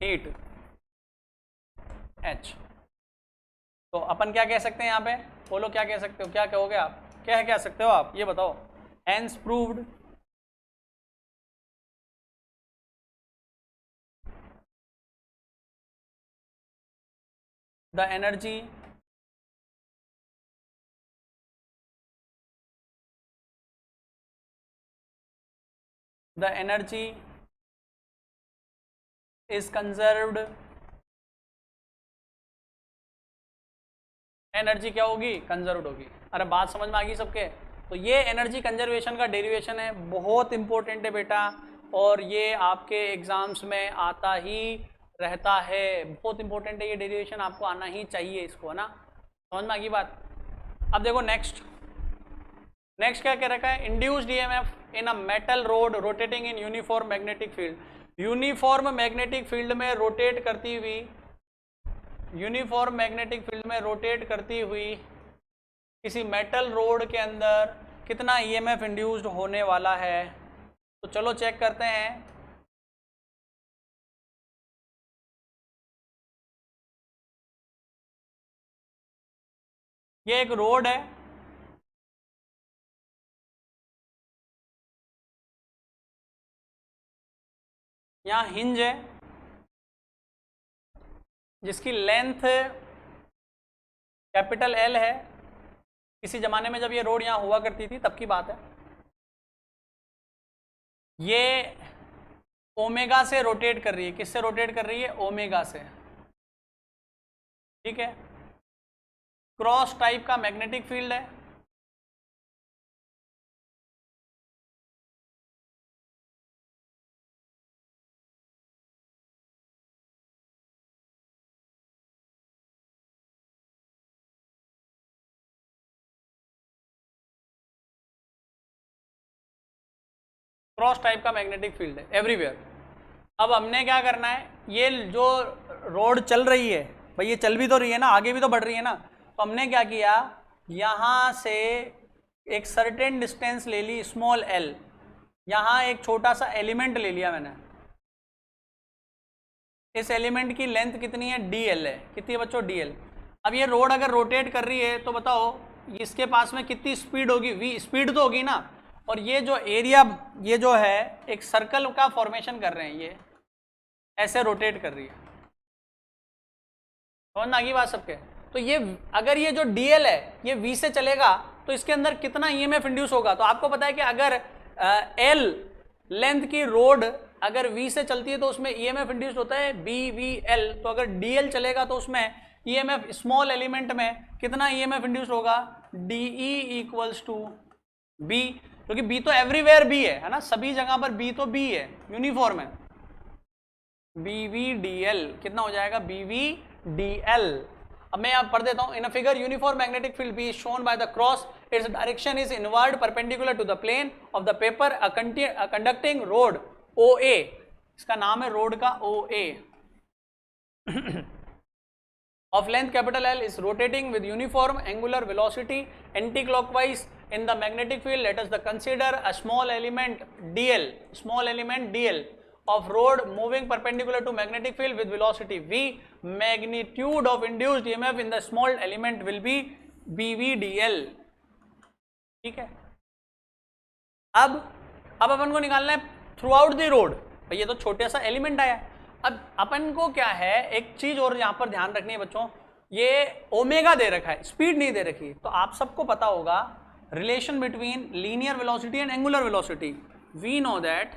S1: heat H। तो अपन क्या कह सकते हैं यहाँ पे? बोलो क्या कह सकते हो? क्या कहोगे आप? क्या कह सकते हो आप? ये बताओ। Hence proved the energy is conserved। Energy क्या होगी? कंजर्व्ड होगी। अरे बात समझ में आ गई सबके? तो ये एनर्जी कंजर्वेशन का डेरिवेशन है, बहुत इंपॉर्टेंट है बेटा, और ये आपके एग्जाम्स में आता ही रहता है, बहुत इंपॉर्टेंट है ये डेरिवेशन, आपको आना ही चाहिए इसको, है ना? समझ में आ गई बात? अब देखो नेक्स्ट क्या कह रखा है? Induced EMF in a metal road rotating in uniform magnetic field. Uniform magnetic field में रोटेट करती हुई, यूनिफॉर्म मैग्नेटिक फील्ड में रोटेट करती हुई किसी मेटल रोड के अंदर कितना ईएमएफ इंड्यूस्ड होने वाला है? तो चलो चेक करते हैं। ये एक रोड है, यहाँ हिंज है जिसकी लेंथ कैपिटल L है। किसी ज़माने में जब ये रोड यहाँ हुआ करती थी तब की बात है। ये ओमेगा से रोटेट कर रही है। किससे रोटेट कर रही है? ओमेगा से। ठीक है, क्रॉस टाइप का मैग्नेटिक फील्ड है। क्रॉस टाइप का मैग्नेटिक फील्ड है एवरीवेयर। अब हमने क्या करना है, ये जो रोड चल रही है भाई, ये चल भी तो रही है ना, आगे भी तो बढ़ रही है ना, तो हमने क्या किया, यहां से एक सर्टेन डिस्टेंस ले ली स्मॉल एल, यहां एक छोटा सा एलिमेंट ले लिया मैंने। इस एलिमेंट की लेंथ कितनी है? dl है। कितनी है बच्चों? dl। अब ये रोड अगर रोटेट कर रही है तो बताओ इसके पास में कितनी स्पीड होगी? v स्पीड तो होगी ना। और ये जो एरिया, ये जो है एक सर्कल का फॉर्मेशन कर रहे हैं, ये ऐसे रोटेट कर रही है। समझ आ गई बात सबके? तो ये अगर ये जो dl है ये v से चलेगा तो इसके अंदर कितना ईएमएफ इंड्यूस होगा? तो आपको पता है कि अगर l लेंथ की रोड अगर v से चलती है तो उसमें ईएमएफ इंड्यूस होता है BVL। तो अगर dl चलेगा तो उसमें ईएमएफ स्मॉल एलिमेंट में कितना ईएमएफ इंड्यूस होगा? DE इक्वल्स टू B, क्योंकि B तो एवरीवेयर B है ना, सभी जगह पर B तो B है, यूनिफॉर्म है। BVDL कितना हो जाएगा? BVDL। अब मैं यहाँ पढ़ देता हूँ। In a figure uniform magnetic field B is shown by the cross, its direction is inward perpendicular to the plane of the paper, a conducting road OA, इसका नाम है रोड का OA of length capital L is rotating with uniform angular velocity anti-clockwise in the magnetic field. Let us consider a small element dl of road moving perpendicular to magnetic field with velocity v. Magnitude of induced EMF in the small element will be BVDL। ठीक है, अब अपन को निकालना है थ्रू आउट द रोड। ये तो छोटा सा एलिमेंट आया। अब अपन को क्या है, एक चीज और यहां पर ध्यान रखनी है बच्चों, ये ओमेगा दे रखा है, स्पीड नहीं दे रखी। तो आप सबको पता होगा relation between linear velocity and angular velocity. We know that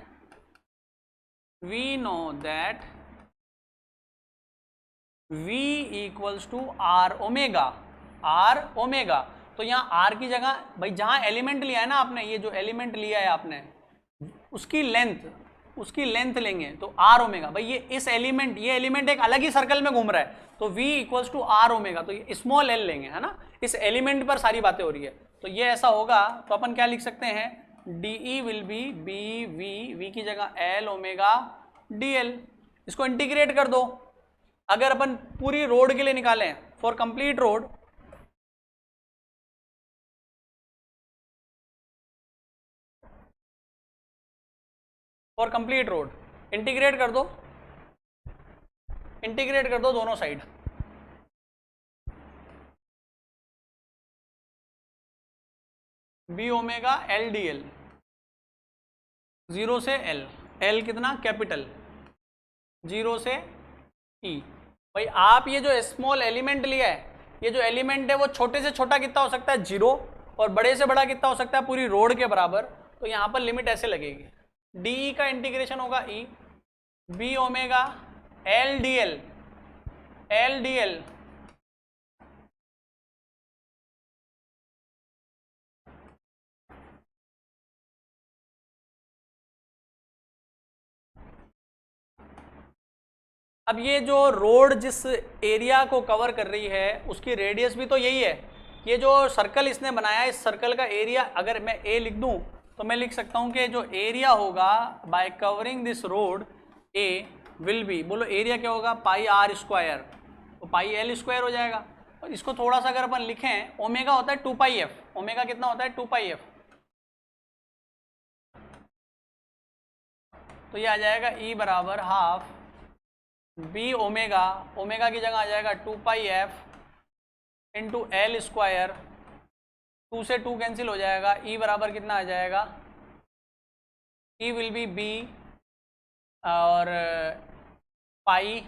S1: v equals to R omega. तो यहाँ r की जगह भाई जहां एलिमेंट लिया है ना आपने, ये जो एलिमेंट लिया है आपने, उसकी लेंथ लेंगे तो आर ओमेगा। भाई ये एलिमेंट एक अलग ही सर्कल में घूम रहा है, तो v equals to R omega. तो ये स्मॉल एल लेंगे, है ना, इस एलिमेंट पर सारी बातें हो रही है। तो ये ऐसा होगा, तो अपन क्या लिख सकते हैं? DE विल बी v की जगह L ओमेगा DL। इसको इंटीग्रेट कर दो। अगर अपन पूरी रोड के लिए निकालें, फॉर कंप्लीट रोड, इंटीग्रेट कर दो दोनों side. B omega L D L, 0 से एल कितना? कैपिटल, 0 से ई। भाई आप ये जो स्मॉल एलिमेंट लिया है, ये जो एलिमेंट है वो छोटे से छोटा कितना हो सकता है? 0, और बड़े से बड़ा कितना हो सकता है? पूरी रोड के बराबर। तो यहाँ पर लिमिट ऐसे लगेगी, डी का इंटीग्रेशन होगा E, B omega L D L अब ये जो रोड जिस एरिया को कवर कर रही है उसकी रेडियस भी तो यही है। ये जो सर्कल इसने बनाया है, इस सर्कल का एरिया अगर मैं ए लिख दूं तो मैं लिख सकता हूं कि जो एरिया होगा bye covering this road A will be, बोलो एरिया क्या होगा? पाई आर स्क्वायर, तो पाई एल स्क्वायर हो जाएगा। और इसको थोड़ा सा अगर अपन लिखें, ओमेगा होता है 2 पाई एफ, ओमेगा कितना होता है? 2 पाई एफ। तो ये आ जाएगा ई बराबर हाफ बी ओमेगा की जगह आ जाएगा 2 पाई एफ इंटू एल स्क्वायर, 2 से 2 कैंसिल हो जाएगा, ई बराबर कितना आ जाएगा? ई विल बी बी और pi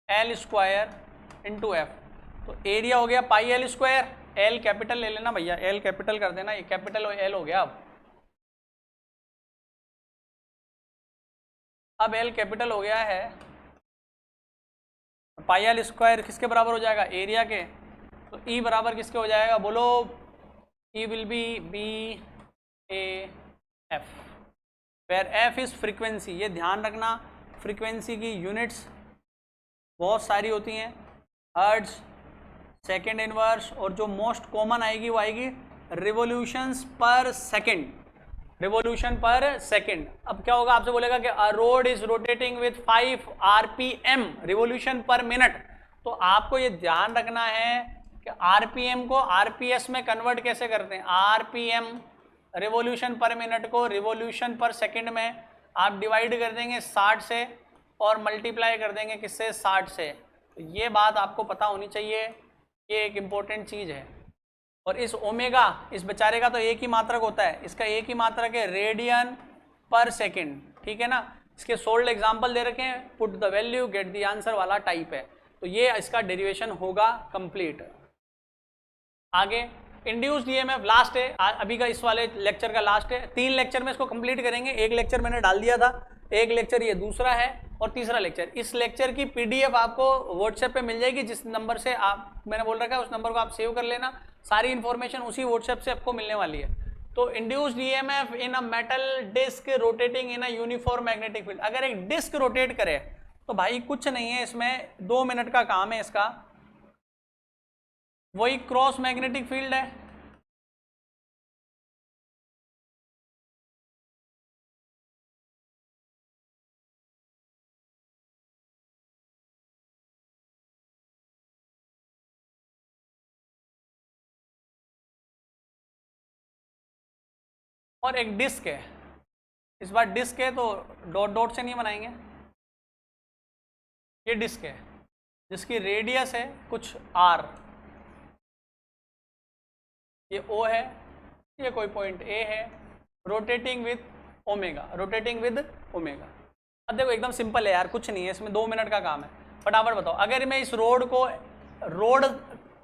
S1: L square into F. तो एरिया हो गया pi L square, L capital ले लेना भैया, एल कैपिटल कर देना, ये कैपिटल एल हो गया। अब अब एल कैपिटल हो गया है, पाई एल स्क्वायर किसके बराबर हो जाएगा, एरिया के, तो ई बराबर किसके हो जाएगा, बोलो, E will be B A F, where F is frequency. ये ध्यान रखना, फ्रीक्वेंसी की यूनिट्स बहुत सारी होती हैं, हर्ट्ज, सेकेंड इनवर्स, और जो मोस्ट कॉमन आएगी वो आएगी रिवोल्यूशंस पर सेकेंड, रिवोल्यूशन पर सेकेंड। अब क्या होगा, आपसे बोलेगा कि a rod is rotating with 5 RPM, revolution per minute. तो आपको ये ध्यान रखना है कि आरपीएम को आरपीएस में कन्वर्ट कैसे करते हैं। आरपीएम रिवोल्यूशन पर मिनट को रिवोल्यूशन पर सेकेंड में आप डिवाइड कर देंगे 60 से और मल्टीप्लाई कर देंगे किससे, 60 से। तो ये बात आपको पता होनी चाहिए, ये एक इम्पोर्टेंट चीज़ है। और इस ओमेगा, इस बेचारे का तो एक ही मात्रक होता है, इसका एक ही मात्रक है रेडियन पर सेकेंड, ठीक है ना। इसके सोल्ड एग्जाम्पल दे रखे हैं, put the value get the answer वाला टाइप है। तो ये इसका डेरिवेशन होगा कंप्लीट। आगे इंड्यूस्ड ईएमएफ लास्ट है, अभी का इस वाले लेक्चर का लास्ट है। 3 लेक्चर में इसको कंप्लीट करेंगे, एक लेक्चर मैंने डाल दिया था, एक लेक्चर ये दूसरा है और तीसरा लेक्चर। इस लेक्चर की पीडीएफ आपको व्हाट्सएप पे मिल जाएगी, जिस नंबर से आप मैंने बोल रखा है उस नंबर को आप सेव कर लेना, सारी इंफॉर्मेशन उसी व्हाट्सएप से आपको मिलने वाली है। तो induced EMF in a metal disc rotating in a uniform magnetic field. अगर एक डिस्क रोटेट करे तो भाई कुछ नहीं है इसमें, 2 मिनट का काम है इसका, वही क्रॉस मैग्नेटिक फील्ड है। और एक डिस्क है, इस बार डिस्क है तो डॉट डॉट से नहीं बनाएंगे। ये डिस्क है जिसकी रेडियस है कुछ r, ये O है, ये कोई पॉइंट A है, rotating with omega, rotating with omega. अब देखो एकदम सिंपल है यार, कुछ नहीं है इसमें, 2 मिनट का काम है। फटाफट बताओ, अगर मैं इस रोड को, रोड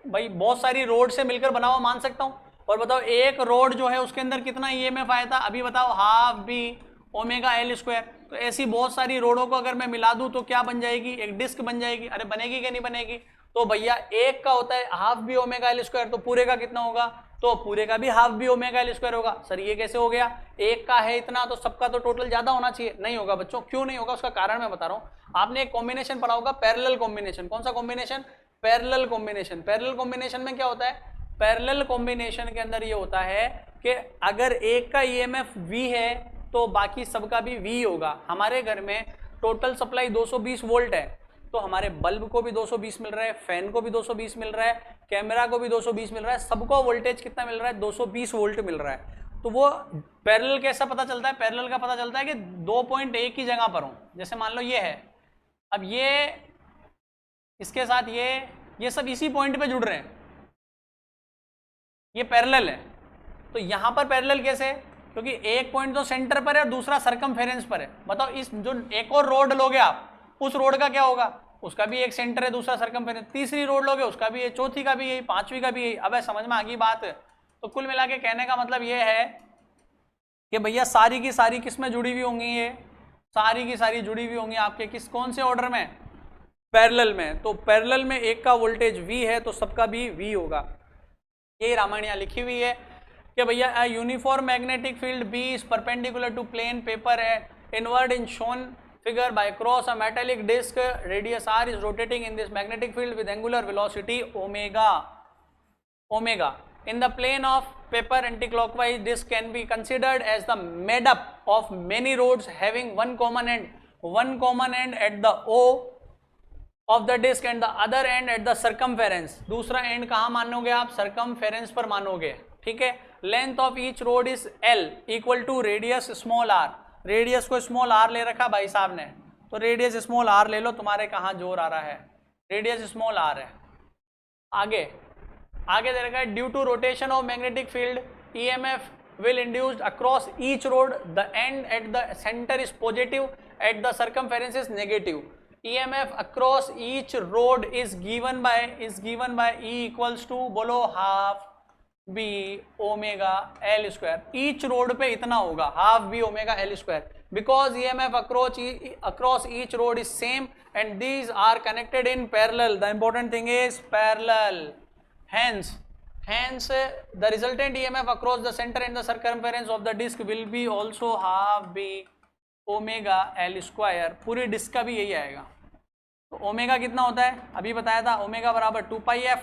S1: भाई बहुत सारी रोड से मिलकर बना हुआ मान सकता हूँ, और बताओ एक रोड जो है उसके अंदर कितना ईएमएफ आया था, अभी बताओ, half B omega L square. तो ऐसी बहुत सारी रोडों को अगर मैं मिला दूं तो क्या बन जाएगी, एक डिस्क बन जाएगी। अरे बनेगी क्या नहीं बनेगी, तो भैया एक का होता है half B omega L square, तो पूरे का कितना होगा, तो पूरे का भी half B omega L square होगा। सर ये कैसे हो गया, एक का है इतना तो सबका तो टोटल ज्यादा होना चाहिए। नहीं होगा बच्चों, क्यों नहीं होगा, उसका कारण मैं बता रहा हूँ। आपने एक कॉम्बिनेशन पढ़ा होगा, पैरेलल कॉम्बिनेशन। कौन सा combination, parallel combination. Parallel combination में क्या होता है, पैरेलल कॉम्बिनेशन के अंदर ये होता है कि अगर एक का ईएमएफ V है तो बाकी सबका भी V होगा। हमारे घर में टोटल सप्लाई 220 वोल्ट है, तो हमारे बल्ब को भी 220 मिल रहा है, फैन को भी 220 मिल रहा है, कैमरा को भी 220 मिल रहा है, सबको वोल्टेज कितना मिल रहा है, 220 वोल्ट मिल रहा है। तो वो पैरेलल कैसा पता चलता है, पैरेलल का पता चलता है कि 2 पॉइंट एक ही जगह पर हो। जैसे मान लो ये है, अब ये इसके साथ ये सब इसी पॉइंट पे जुड़ रहे हैं, ये पैरेलल है। तो यहां पर पैरेलल कैसे है, क्योंकि एक पॉइंट तो सेंटर पर है और दूसरा सरकमफेरेंस पर है। बताओ इस जो एक और रोड लोगे आप, उस रोड का क्या होगा, उसका भी एक सेंटर है, दूसरा सरकमफेरेंस। तीसरी रोड लोगे उसका भी है, चौथी का भी यही, पांचवी का भी यही। अब समझ में आ गई बात। तो कुल मिला के कहने का मतलब ये है कि भैया सारी की सारी किस में जुड़ी हुई होंगी, ये सारी की सारी जुड़ी हुई होंगी आपके किस, कौन से ऑर्डर में, पैरेलल में। तो पैरेलल में एक का वोल्टेज V है तो सबका भी V होगा। ये रामायण यहाँ लिखी हुई है कि भैया uniform magnetic field B is perpendicular to plane paper है, inward in shown figure by cross a metallic disc, radius r is rotating in this magnetic field with angular velocity omega. In the plane of paper, anticlockwise disc can be considered as the made up of many rods having one common end at the O of the disc and the other end at the circumference. दूसरा एंड कहाँ मानोगे आप, circumference पर मानोगे, ठीक है। Length of each rod is L equal to radius small r. Radius को स्मॉल r ले रखा भाई साहब ने, तो रेडियस स्मॉल r ले लो, तुम्हारे कहाँ जोर आ रहा है, रेडियस स्मॉल r है। आगे दे रखा है due to rotation of magnetic field EMF will induced across each road, the end at the center is positive, at the circumference is negative. EMF across each road is given by E equals to, बोलो, half B omega L square. Each road पे इतना होगा, half B omega L square. because EMF across each road is same and these are connected in parallel. The important thing is parallel. Hence the resultant EMF across the center and the circumference of the disc will be also half b omega L square. पूरी डिस्क का भी यही आएगा. तो ओमेगा कितना होता है अभी बताया था, ओमेगा बराबर 2πf.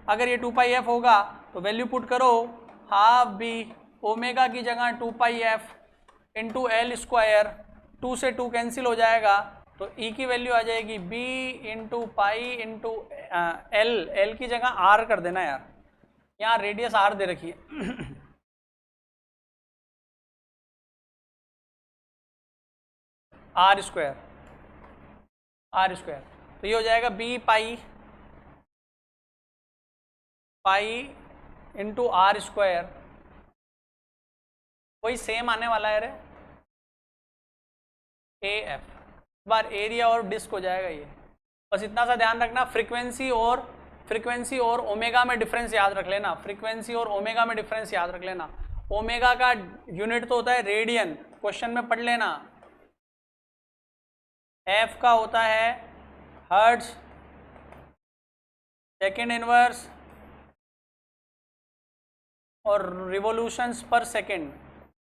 S1: अगर ये 2πf होगा तो वैल्यू पुट करो, हाफ बी ओमेगा की जगह 2πf इंटू एल स्क्वायर. 2 से 2 कैंसिल हो जाएगा तो ई की वैल्यू आ जाएगी b into pi into L की जगह r कर देना यार, यहाँ रेडियस r दे रखी है. आर स्क्वायर तो ये हो जाएगा b pi into R square. वही सेम आने वाला है रे, ए एफ बार एरिया और डिस्क हो जाएगा ये. बस इतना सा ध्यान रखना, फ्रीक्वेंसी और ओमेगा में डिफरेंस याद रख लेना. फ्रीक्वेंसी और ओमेगा में डिफरेंस याद रख लेना. ओमेगा का यूनिट तो होता है रेडियन, क्वेश्चन में पढ़ लेना. एफ का होता है हर्ट्ज सेकेंड इनवर्स और रिवोल्यूशंस पर सेकेंड,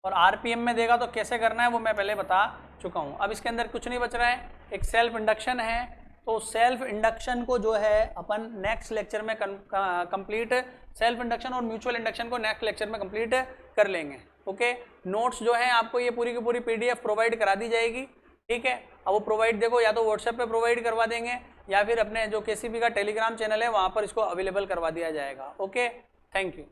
S1: और आरपीएम में देगा तो कैसे करना है वो मैं पहले बता चुका हूँ. अब इसके अंदर कुछ नहीं बच रहा है, एक सेल्फ इंडक्शन है. तो सेल्फ इंडक्शन को जो है अपन नेक्स्ट लेक्चर में कंप्लीट, सेल्फ इंडक्शन और म्यूचुअल इंडक्शन को नेक्स्ट लेक्चर में कंप्लीट कर लेंगे. ओके, नोट्स जो है आपको ये पूरी की पूरी पीडीएफ प्रोवाइड करा दी जाएगी. ठीक है, अब वो प्रोवाइड देखो या तो व्हाट्सएप पे प्रोवाइड करवा देंगे या फिर अपने जो केसीपी का टेलीग्राम चैनल है वहाँ पर इसको अवेलेबल करवा दिया जाएगा. Okay, thank you.